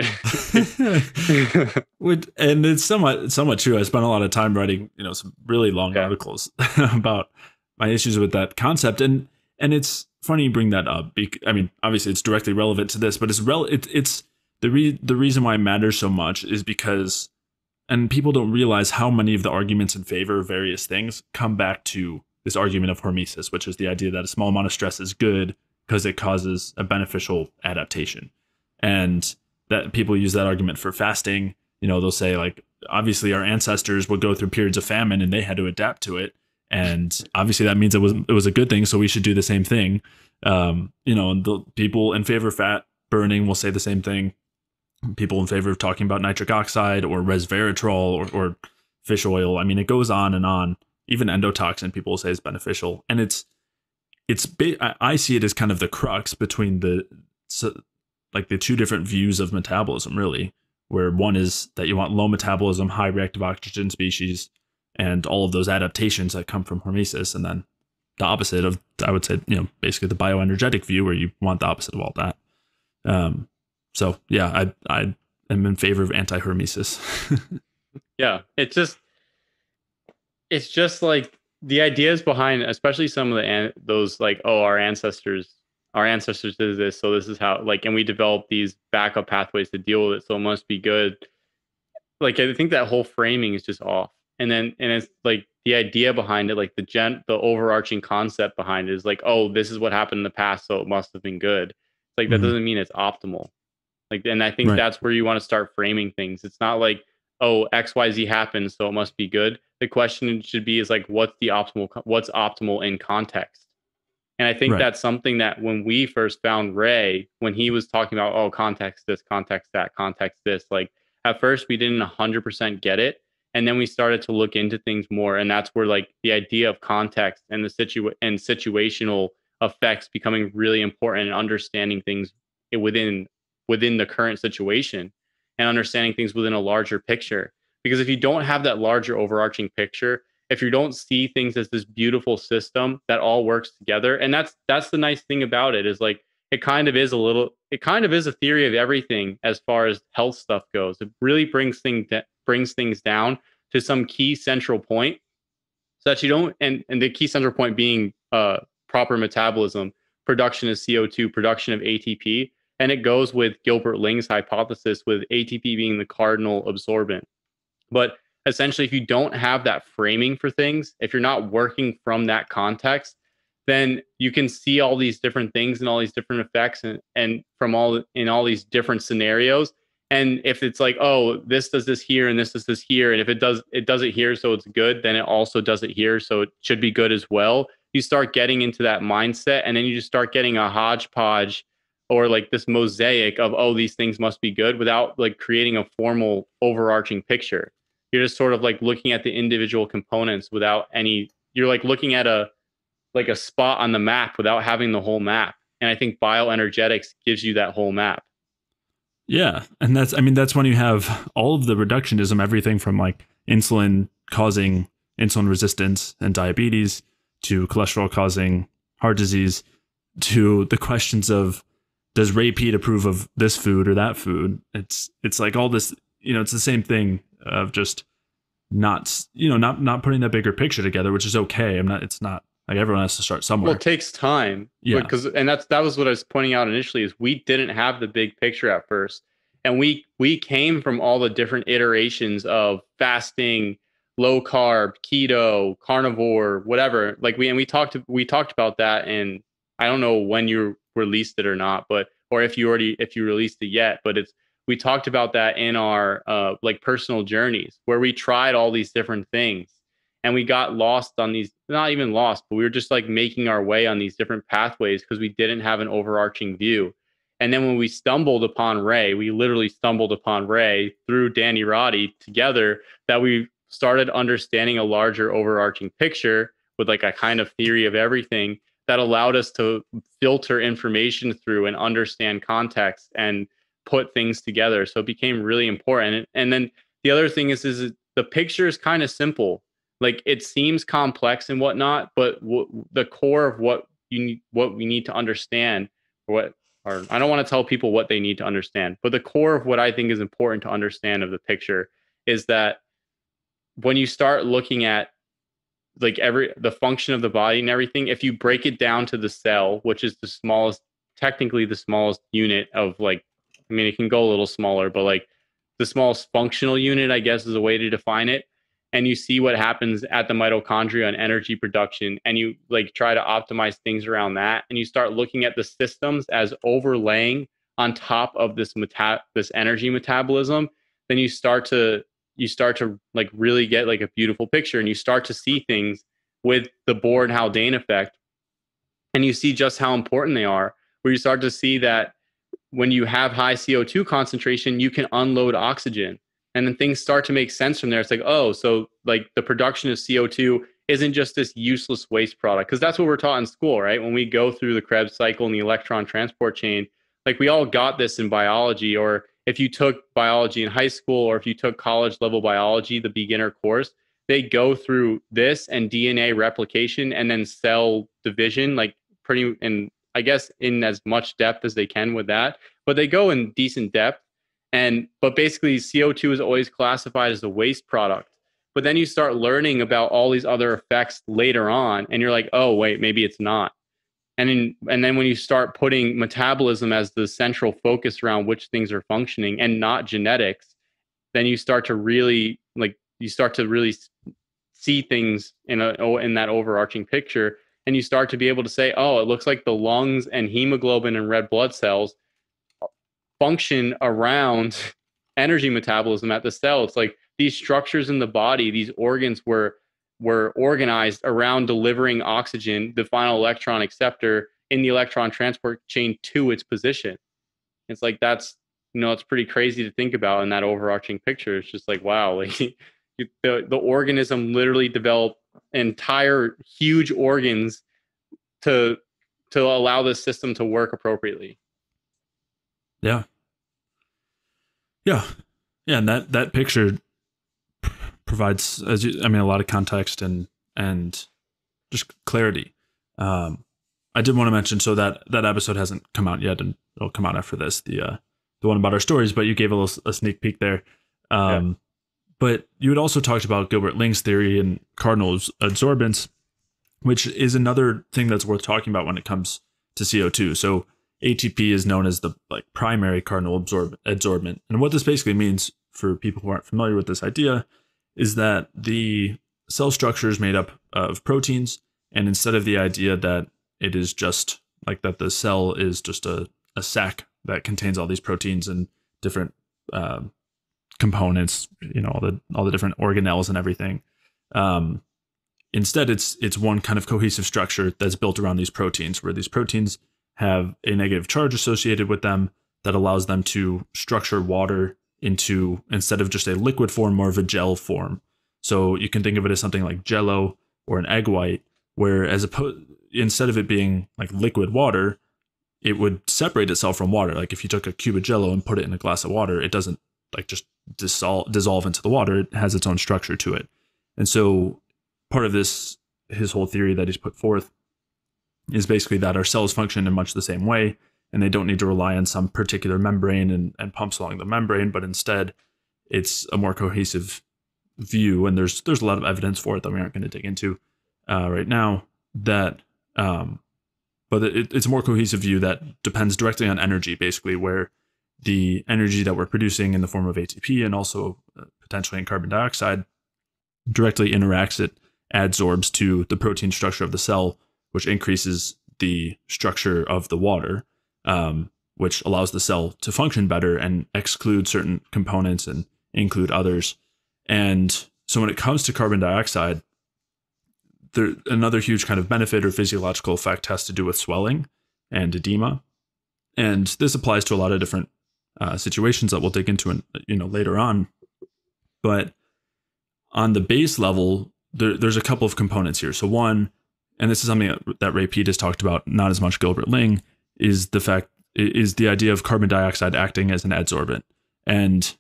[SPEAKER 1] And it's somewhat true. I spent a lot of time writing, some really long articles about my issues with that concept, and it's funny you bring that up. I mean, obviously it's directly relevant to this, but it's the reason why it matters so much is because, and people don't realize how many of the arguments in favor of various things come back to this argument of hormesis, which is the idea that a small amount of stress is good because it causes a beneficial adaptation. And that people use that argument for fasting. They'll say, like, obviously our ancestors would go through periods of famine and they had to adapt to it. And obviously that means it was a good thing. So we should do the same thing. And the people in favor of fat burning will say the same thing. People in favor of talking about nitric oxide or resveratrol or fish oil. I mean, it goes on and on. Even endotoxin, people will say is beneficial. And I see it as kind of the crux between the two different views of metabolism, really, where one is that you want low metabolism, high reactive oxygen species, and all of those adaptations that come from hormesis. And then the opposite of, I would say, basically the bioenergetic view, where you want the opposite of all that. So yeah, I am in favor of anti-hormesis.
[SPEAKER 2] Yeah, it's just like the ideas behind, especially some of those, like, oh, our ancestors did this, so this is how, like, and we developed these backup pathways to deal with it, so it must be good. Like, I think that whole framing is just off. And it's like the idea behind it, like the overarching concept behind it is like, oh, this is what happened in the past, so it must have been good. Like, that doesn't mean it's optimal. Like, and I think that's where you want to start framing things. It's not like, oh, XYZ happened, so it must be good. The question should be is like, what's optimal in context? And I think that's something that when we first found Ray, when he was talking about, oh, context this, context that, context this, like, at first we didn't 100% get it. And then we started to look into things more. And that's where, like, the idea of context and situational effects becoming really important, and understanding things within the current situation, and understanding things within a larger picture. Because if you don't have that larger overarching picture, if you don't see things as this beautiful system that all works together, and that's the nice thing about it, is like, it kind of is a theory of everything as far as health stuff goes. It really brings things down to some key central point, so that you don't, and the key central point being proper metabolism, production of CO2, production of ATP. And it goes with Gilbert Ling's hypothesis, with ATP being the cardinal absorbent. But essentially, if you don't have that framing for things, if you're not working from that context, then you can see all these different things and all these different effects, and from all these different scenarios. And if it's like, oh, this does this here and this does this here, and if it does it here, so it's good, then it also does it here, so it should be good as well. You start getting into that mindset, and then you just start getting a hodgepodge, or like this mosaic of, oh, these things must be good, without like creating a formal overarching picture. You're just sort of like looking at the individual components without any, you're like looking at a spot on the map without having the whole map. And I think bioenergetics gives you that whole map.
[SPEAKER 1] Yeah. And that's when you have all of the reductionism, everything from like insulin causing insulin resistance and diabetes, to cholesterol causing heart disease, to the questions of, does Ray Peat approve of this food or that food? It's like all this, it's the same thing of just not putting that bigger picture together, which is okay. It's not like everyone has to start somewhere.
[SPEAKER 2] Well, it takes time.
[SPEAKER 1] Yeah.
[SPEAKER 2] That was what I was pointing out initially, is we didn't have the big picture at first. And we came from all the different iterations of fasting, low carb, keto, carnivore, whatever. Like we talked about that, and I don't know when you released it or not, or if you released it yet, but we talked about that in our like personal journeys, where we tried all these different things, and we got lost on these, not even lost, but we were just like making our way on these different pathways because we didn't have an overarching view. And then when we stumbled upon Ray, we literally stumbled upon Ray through Danny Roddy together, that we started understanding a larger overarching picture with like a kind of theory of everything that allowed us to filter information through and understand context and put things together. So it became really important. And then the other thing is the picture is kind of simple. Like it seems complex and whatnot, but the core of what we need to understand, or I don't want to tell people what they need to understand, but the core of what I think is important to understand of the picture is that when you start looking at like the function of the body and everything, if you break it down to the cell, which is technically the smallest unit of like, I mean, it can go a little smaller, but like the smallest functional unit, I guess, is a way to define it. And you see what happens at the mitochondria and energy production, and you like try to optimize things around that. And you start looking at the systems as overlaying on top of this energy metabolism. Then you start to like really get like a beautiful picture, and you start to see things with the Bohr and Haldane effect, and you see just how important they are, where you start to see that when you have high CO2 concentration, you can unload oxygen. And then things start to make sense from there. It's like, oh, so like the production of CO2 isn't just this useless waste product. Because that's what we're taught in school, right? When we go through the Krebs cycle and the electron transport chain, like we all got this in biology, or if you took biology in high school, or if you took college level biology, the beginner course, they go through this and DNA replication and then cell division, like I guess in as much depth as they can with that, but they go in decent depth. But basically CO2 is always classified as a waste product. But then you start learning about all these other effects later on, and you're like, oh wait, maybe it's not. And then when you start putting metabolism as the central focus around which things are functioning and not genetics, then you start to really see things in that overarching picture. And you start to be able to say, oh, it looks like the lungs and hemoglobin and red blood cells function around energy metabolism at the cell. It's like these structures in the body, these organs were organized around delivering oxygen, the final electron acceptor, in the electron transport chain to its position. It's like it's pretty crazy to think about in that overarching picture. It's just like, wow, like the organism literally developed entire huge organs to allow this system to work appropriately.
[SPEAKER 1] Yeah. And that picture provides, a lot of context and just clarity. I did want to mention, so that episode hasn't come out yet, and it'll come out after this, the one about our stories, but you gave a sneak peek there. But you had also talked about Gilbert Ling's theory and cardinal adsorbance, which is another thing that's worth talking about when it comes to CO2. So ATP is known as the primary cardinal adsorbent. And what this basically means, for people who aren't familiar with this idea, is that the cell structure is made up of proteins. And instead of the idea that it is just like that the cell is just a sac that contains all these proteins and different components, all the different organelles and everything. Instead, it's one kind of cohesive structure that's built around these proteins, where these proteins have a negative charge associated with them that allows them to structure water into, instead of just a liquid form, more of a gel form. So you can think of it as something like Jell-O or an egg white, where instead of it being like liquid water, it would separate itself from water. Like if you took a cube of Jell-O and put it in a glass of water, it doesn't like just dissolve into the water. It has its own structure to it. And so part of his whole theory that he's put forth is basically that our cells function in much the same way, and they don't need to rely on some particular membrane and pumps along the membrane, but instead it's a more cohesive view. And there's a lot of evidence for it that we aren't going to dig into right now, that but it's a more cohesive view that depends directly on energy, basically, where the energy that we're producing in the form of ATP and also potentially in carbon dioxide directly interacts, it adsorbs to the protein structure of the cell, which increases the structure of the water, which allows the cell to function better and exclude certain components and include others. And so when it comes to carbon dioxide, another huge kind of benefit or physiological effect has to do with swelling and edema. And this applies to a lot of different situations that we'll dig into later on. But on the base level, there's a couple of components here. So one, and this is something that Ray Peat has talked about, not as much Gilbert Ling, is the idea of carbon dioxide acting as an adsorbent. And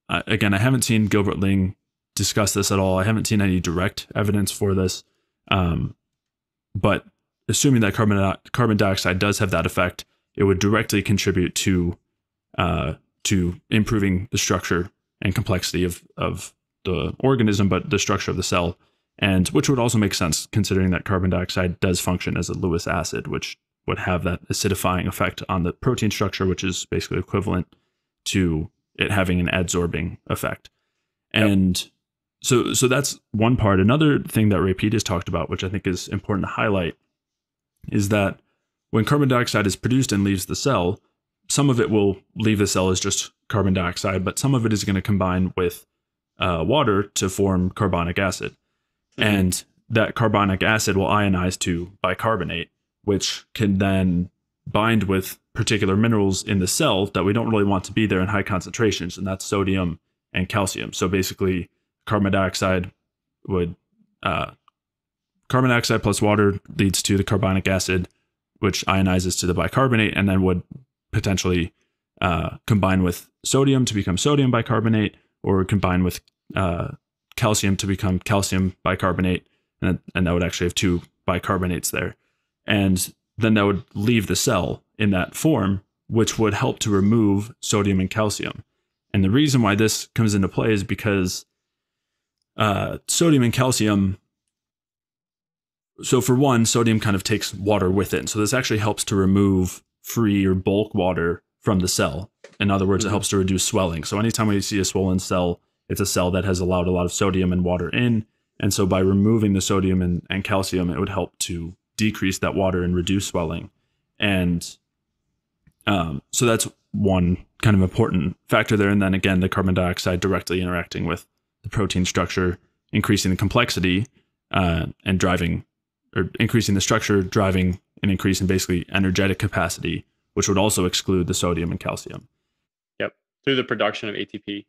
[SPEAKER 1] again, I haven't seen Gilbert Ling discuss this at all. I haven't seen any direct evidence for this. But assuming that carbon dioxide does have that effect, it would directly contribute to improving the structure and complexity of the organism, but the structure of the cell, and which would also make sense considering that carbon dioxide does function as a Lewis acid, which would have that acidifying effect on the protein structure, which is basically equivalent to it having an adsorbing effect. And so that's one part. Another thing that Ray Pete has talked about, which I think is important to highlight, is that when carbon dioxide is produced and leaves the cell, some of it will leave the cell as just carbon dioxide, but some of it is going to combine with water to form carbonic acid. And that carbonic acid will ionize to bicarbonate, which can then bind with particular minerals in the cell that we don't really want to be there in high concentrations, and that's sodium and calcium. So basically, carbon dioxide plus water leads to the carbonic acid, which ionizes to the bicarbonate, and then would potentially combine with sodium to become sodium bicarbonate, or combine with calcium to become calcium bicarbonate, and that would actually have two bicarbonates there. And then that would leave the cell in that form, which would help to remove sodium and calcium. And the reason why this comes into play is because sodium and calcium, so for one, sodium kind of takes water with it. So this actually helps to remove free or bulk water from the cell. In other words, it helps to reduce swelling. So anytime we see a swollen cell, it's a cell that has allowed a lot of sodium and water in. And so by removing the sodium and calcium, it would help to decrease that water and reduce swelling. And so that's one kind of important factor there. And then again, the carbon dioxide directly interacting with the protein structure, increasing the complexity and driving, or increasing the structure, driving an increase in basically energetic capacity, which would also exclude the sodium and calcium.
[SPEAKER 2] Yep, through the production of ATP.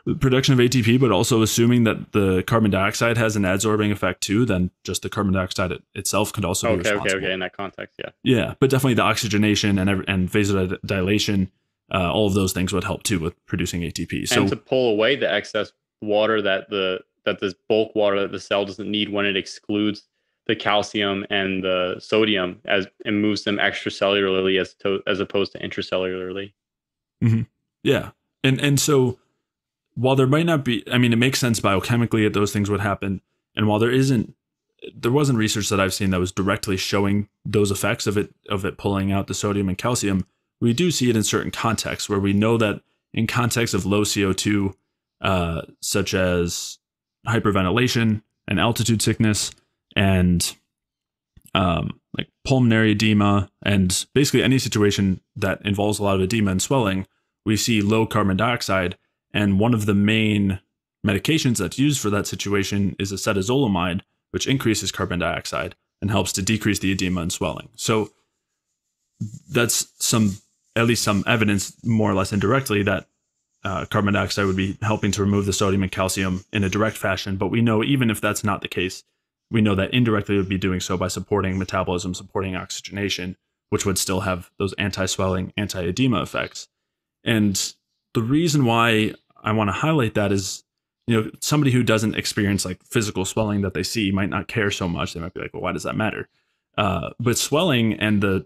[SPEAKER 1] The production of ATP, but also assuming that the carbon dioxide has an adsorbing effect too, then just the carbon dioxide itself could also be responsible.
[SPEAKER 2] Okay, in that context, yeah.
[SPEAKER 1] Yeah, but definitely the oxygenation and vasodilation, all of those things would help too with producing ATP. So,
[SPEAKER 2] and to pull away the excess water that this bulk water that the cell doesn't need when it excludes the calcium and the sodium and moves them extracellularly as opposed to intracellularly.
[SPEAKER 1] Mm-hmm. Yeah, and so while there might not be, I mean, it makes sense biochemically that those things would happen, and while there wasn't research that I've seen that was directly showing those effects of it pulling out the sodium and calcium, we do see it in certain contexts where we know that in context of low CO2, such as hyperventilation and altitude sickness and like pulmonary edema, and basically any situation that involves a lot of edema and swelling, we see low carbon dioxide. And one of the main medications that's used for that situation is acetazolamide, which increases carbon dioxide and helps to decrease the edema and swelling. So that's at least some evidence, more or less indirectly, that carbon dioxide would be helping to remove the sodium and calcium in a direct fashion. But we know even if that's not the case, we know that indirectly it would be doing so by supporting metabolism, supporting oxygenation, which would still have those anti-swelling, anti-edema effects. And the reason why I want to highlight that is, somebody who doesn't experience like physical swelling that they see might not care so much. They might be like, well, why does that matter? But swelling and the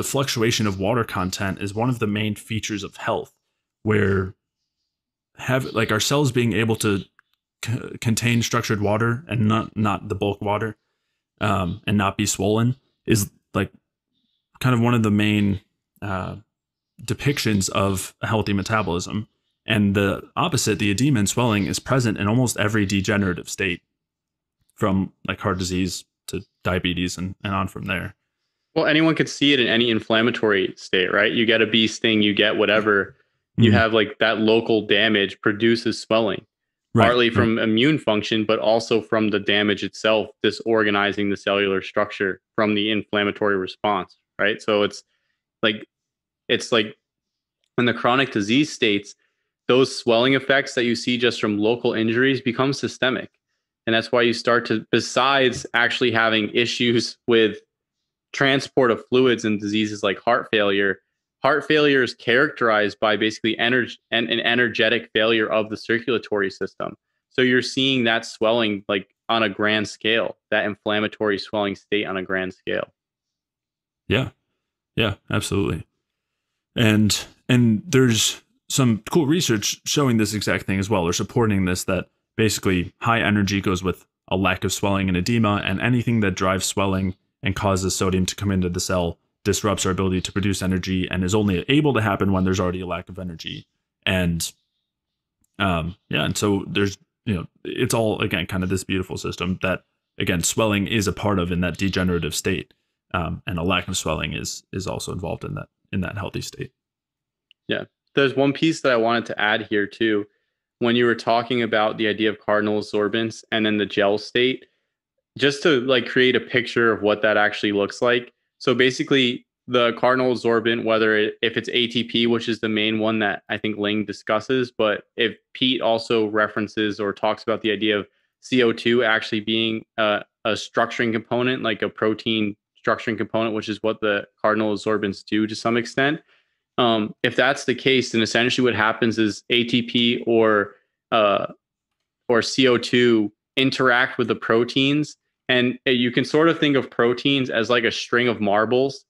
[SPEAKER 1] fluctuation of water content is one of the main features of health, where our cells being able to contain structured water and not the bulk water, and not be swollen is like kind of one of the main depictions of a healthy metabolism. And the opposite, the edema and swelling, is present in almost every degenerative state, from like heart disease to diabetes and on from there.
[SPEAKER 2] Well, anyone could see it in any inflammatory state, right? You get a bee sting, you get whatever, you have like that local damage produces swelling, partly from immune function, but also from the damage itself, disorganizing the cellular structure from the inflammatory response, right? So it's like in the chronic disease states, those swelling effects that you see just from local injuries become systemic. And that's why you start to, besides actually having issues with transport of fluids and diseases like heart failure is characterized by basically an energetic failure of the circulatory system. So you're seeing that swelling like on a grand scale, that inflammatory swelling state on a grand scale.
[SPEAKER 1] Yeah. Yeah, absolutely. And there's some cool research showing this exact thing as well, or supporting this, that basically high energy goes with a lack of swelling and edema, and anything that drives swelling and causes sodium to come into the cell disrupts our ability to produce energy, and is only able to happen when there's already a lack of energy. And yeah, and so there's, it's all, again, kind of this beautiful system that, again, swelling is a part of in that degenerative state, and a lack of swelling is also involved in that healthy state.
[SPEAKER 2] Yeah. There's one piece that I wanted to add here too. When you were talking about the idea of cardinal absorbance and then the gel state, just to like create a picture of what that actually looks like. So basically, the cardinal absorbent, if it's ATP, which is the main one that I think Ling discusses, but if Pete also references or talks about the idea of CO2 actually being a structuring component, like a protein structuring component, which is what the cardinal absorbents do to some extent. If that's the case, then essentially what happens is ATP or CO2 interact with the proteins. And you can sort of think of proteins as like a string of marbles.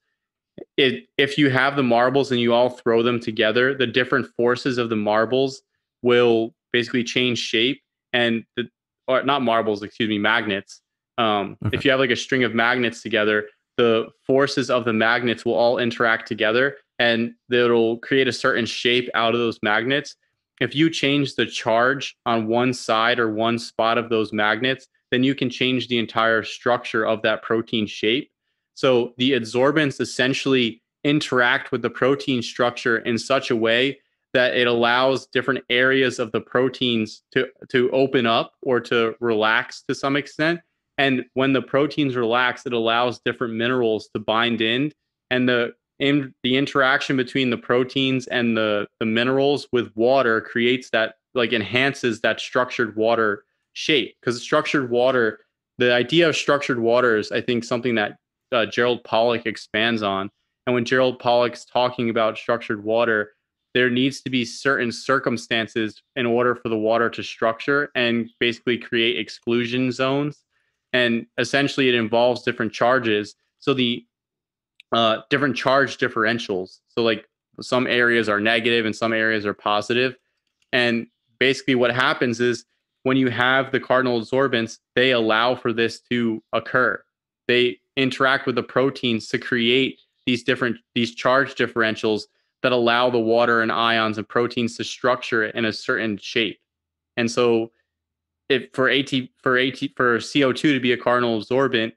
[SPEAKER 2] If you have the marbles and you all throw them together, the different forces of the marbles will basically change shape. Or not marbles, excuse me, magnets.
[SPEAKER 1] Okay.
[SPEAKER 2] If you have like a string of magnets together, the forces of the magnets will all interact together, and it'll create a certain shape out of those magnets. If you change the charge on one side or one spot of those magnets, then you can change the entire structure of that protein shape. So the adsorbents essentially interact with the protein structure in such a way that it allows different areas of the proteins to open up or to relax to some extent. And when the proteins relax, it allows different minerals to bind in, and the interaction between the proteins and the minerals with water creates that, like, enhances that structured water shape. Because structured water, the idea of structured water is, I think, something that Gerald Pollack expands on. And when Gerald Pollack's talking about structured water, there needs to be certain circumstances in order for the water to structure and basically create exclusion zones. And essentially it involves different charges. So the different charge differentials. So like some areas are negative and some areas are positive. And basically what happens is when you have the cardinal adsorbents, they allow for this to occur. They interact with the proteins to create these charge differentials that allow the water and ions and proteins to structure it in a certain shape. And so if for CO2 to be a cardinal absorbent,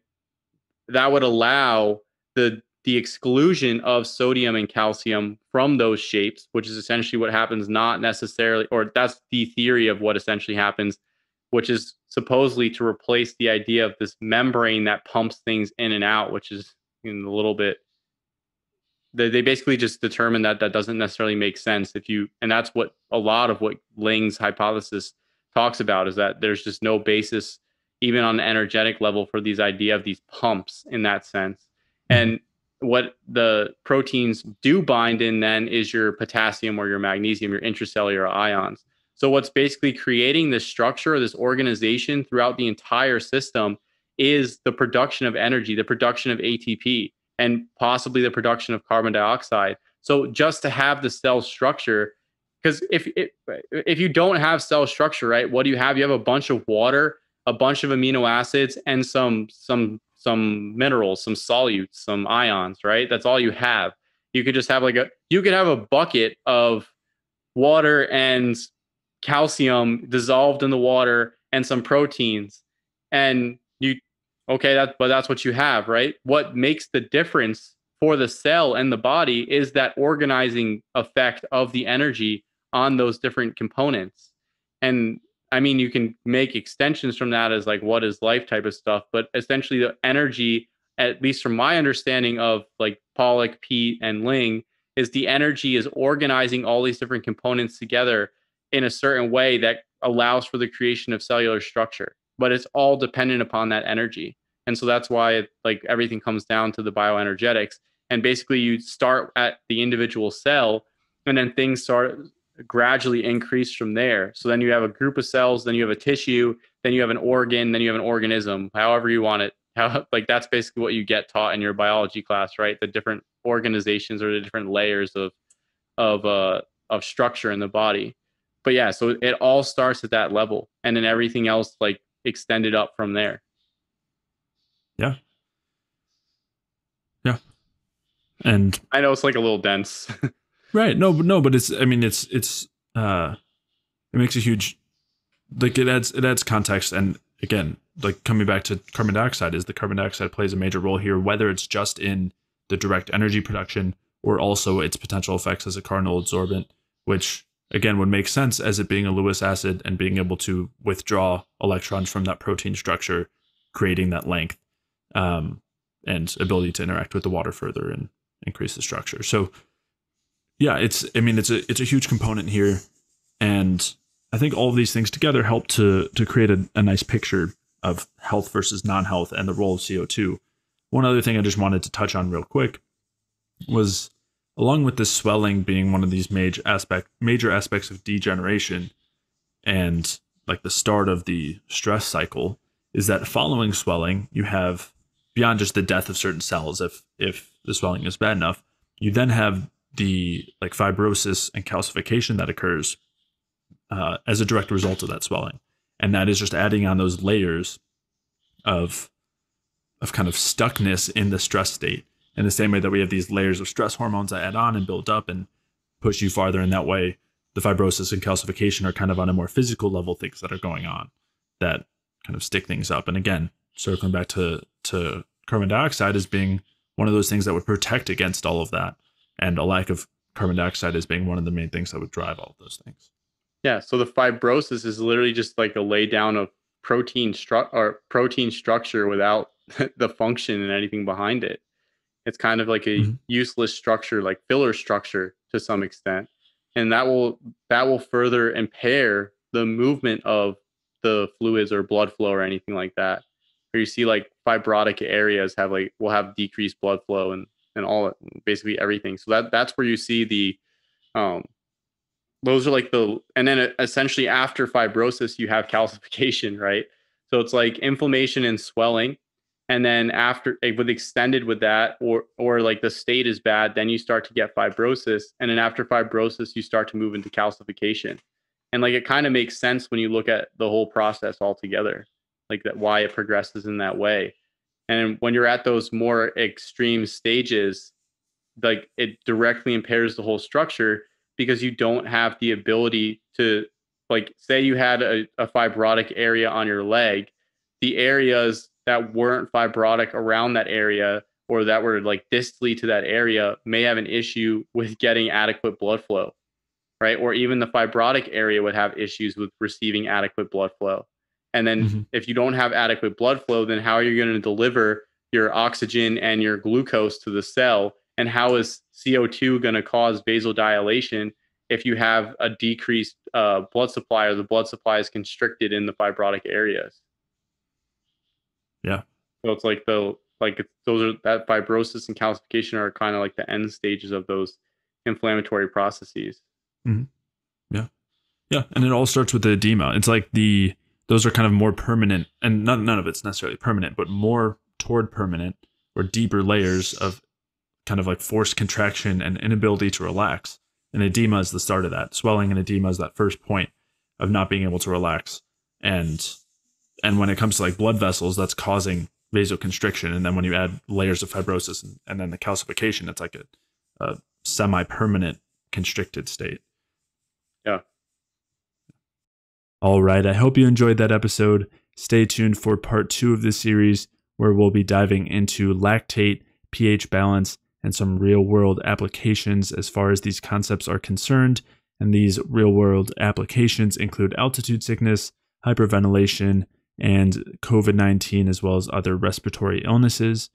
[SPEAKER 2] that would allow the exclusion of sodium and calcium from those shapes, which is essentially what happens, not necessarily, or that's the theory of what essentially happens, which is supposedly to replace the idea of this membrane that pumps things in and out, which is a little bit, they basically just determine that doesn't necessarily make sense. And that's what a lot of what Ling's hypothesis talks about, is that there's just no basis even on an energetic level for these idea of these pumps in that sense. And what the proteins do bind in then is your potassium or your magnesium, your intracellular ions. So what's basically creating this structure, this organization throughout the entire system, is the production of energy, the production of ATP, and possibly the production of carbon dioxide. So just to have the cell structure, because if you don't have cell structure, right, what do you have? You have a bunch of water, a bunch of amino acids, and some minerals, some solutes, some ions, right? That's all you have. You could just have you could have a bucket of water and calcium dissolved in the water and some proteins, and but that's what you have, right? What makes the difference for the cell and the body is that organizing effect of the energy on those different components. And I mean, you can make extensions from that as like what is life type of stuff, but essentially the energy, at least from my understanding of like Pollack, Pete, and Ling, is the energy is organizing all these different components together in a certain way that allows for the creation of cellular structure. But it's all dependent upon that energy. And so that's why like everything comes down to the bioenergetics. And basically you start at the individual cell, and then things start gradually increase from there. So then you have a group of cells, then you have a tissue, then you have an organ, then you have an organism, however you want it. Like that's basically what you get taught in your biology class, right? The different organizations or the different layers of structure in the body. But yeah, so it all starts at that level, and then everything else like extended up from there.
[SPEAKER 1] Yeah. Yeah. And
[SPEAKER 2] I know it's like a little dense.
[SPEAKER 1] right. No, but it's, I mean, it makes a huge, like it adds context. And again, like coming back to carbon dioxide, is the carbon dioxide plays a major role here, whether it's just in the direct energy production or also its potential effects as a cardinal adsorbent, which again would make sense as it being a Lewis acid and being able to withdraw electrons from that protein structure, creating that length and ability to interact with the water further and increase the structure. So yeah, it's a huge component here. And I think all of these things together help to create a nice picture of health versus non-health and the role of CO2. One other thing I just wanted to touch on real quick was, along with this swelling being one of these major aspects of degeneration and like the start of the stress cycle, is that following swelling, you have, beyond just the death of certain cells, if the swelling is bad enough, you then have the like fibrosis and calcification that occurs as a direct result of that swelling. And that is just adding on those layers of kind of stuckness in the stress state. In the same way that we have these layers of stress hormones that add on and build up and push you farther in that way, the fibrosis and calcification are kind of on a more physical level things that are going on that kind of stick things up. And again, circling back to carbon dioxide as being one of those things that would protect against all of that, and a lack of carbon dioxide as being one of the main things that would drive all of those things.
[SPEAKER 2] Yeah, so the fibrosis is literally just like a lay down of protein structure without the function and anything behind it. It's kind of like a useless structure, like filler structure to some extent, and that will further impair the movement of the fluids or blood flow or anything like that. Where you see like fibrotic areas will have decreased blood flow and all, basically everything. So that's where you see the those are like and then essentially after fibrosis you have calcification, right? So it's like inflammation and swelling. And then after, with extended with that, or like the state is bad, then you start to get fibrosis. And then after fibrosis, you start to move into calcification. And like, it kind of makes sense when you look at the whole process altogether, like that, why it progresses in that way. And when you're at those more extreme stages, like it directly impairs the whole structure, because you don't have the ability to, like, say you had a fibrotic area on your leg, the areas that weren't fibrotic around that area, or that were like distally to that area, may have an issue with getting adequate blood flow, right? Or even the fibrotic area would have issues with receiving adequate blood flow. And then if you don't have adequate blood flow, then how are you going to deliver your oxygen and your glucose to the cell? And how is CO2 going to cause vasodilation if you have a decreased blood supply, or the blood supply is constricted in the fibrotic areas?
[SPEAKER 1] Yeah.
[SPEAKER 2] So it's like that fibrosis and calcification are kind of like the end stages of those inflammatory processes.
[SPEAKER 1] Yeah. Yeah. And it all starts with the edema. It's like those are kind of more permanent, and none of it's necessarily permanent, but more toward permanent or deeper layers of kind of like forced contraction and inability to relax. And edema is the start of that. Swelling and edema is that first point of not being able to relax. And when it comes to like blood vessels, that's causing vasoconstriction. And then when you add layers of fibrosis and then the calcification, it's like a semi-permanent constricted state.
[SPEAKER 2] Yeah.
[SPEAKER 1] All right. I hope you enjoyed that episode. Stay tuned for part 2 of this series, where we'll be diving into lactate, pH balance, and some real-world applications as far as these concepts are concerned. And these real-world applications include altitude sickness, hyperventilation, and COVID-19, as well as other respiratory illnesses.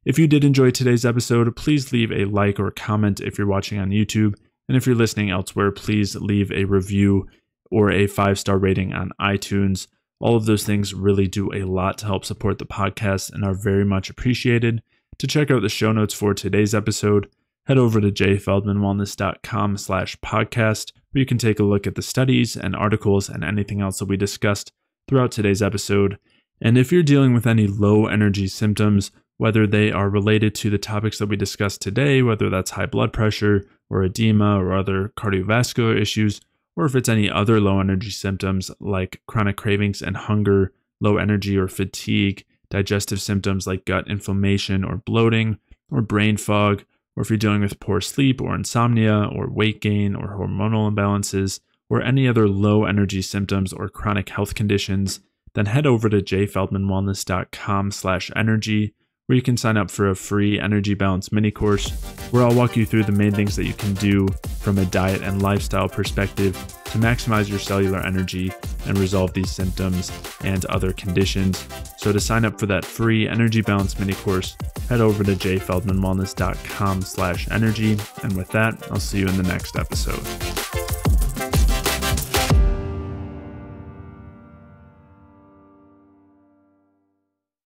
[SPEAKER 1] If you did enjoy today's episode, please leave a like or comment if you're watching on YouTube. And if you're listening elsewhere, please leave a review or a 5-star rating on iTunes. All of those things really do a lot to help support the podcast and are very much appreciated. To check out the show notes for today's episode, head over to jfeldmanwellness.com/podcast, where you can take a look at the studies and articles and anything else that we discussed throughout today's episode. And if you're dealing with any low energy symptoms, whether they are related to the topics that we discussed today, whether that's high blood pressure or edema or other cardiovascular issues, or if it's any other low energy symptoms like chronic cravings and hunger, low energy or fatigue, digestive symptoms like gut inflammation or bloating, or brain fog, or if you're dealing with poor sleep or insomnia or weight gain or hormonal imbalances, or any other low energy symptoms or chronic health conditions, then head over to jfeldmanwellness.com/energy, where you can sign up for a free energy balance mini course, where I'll walk you through the main things that you can do from a diet and lifestyle perspective to maximize your cellular energy and resolve these symptoms and other conditions. So to sign up for that free energy balance mini course, head over to jfeldmanwellness.com/energy. And with that, I'll see you in the next episode.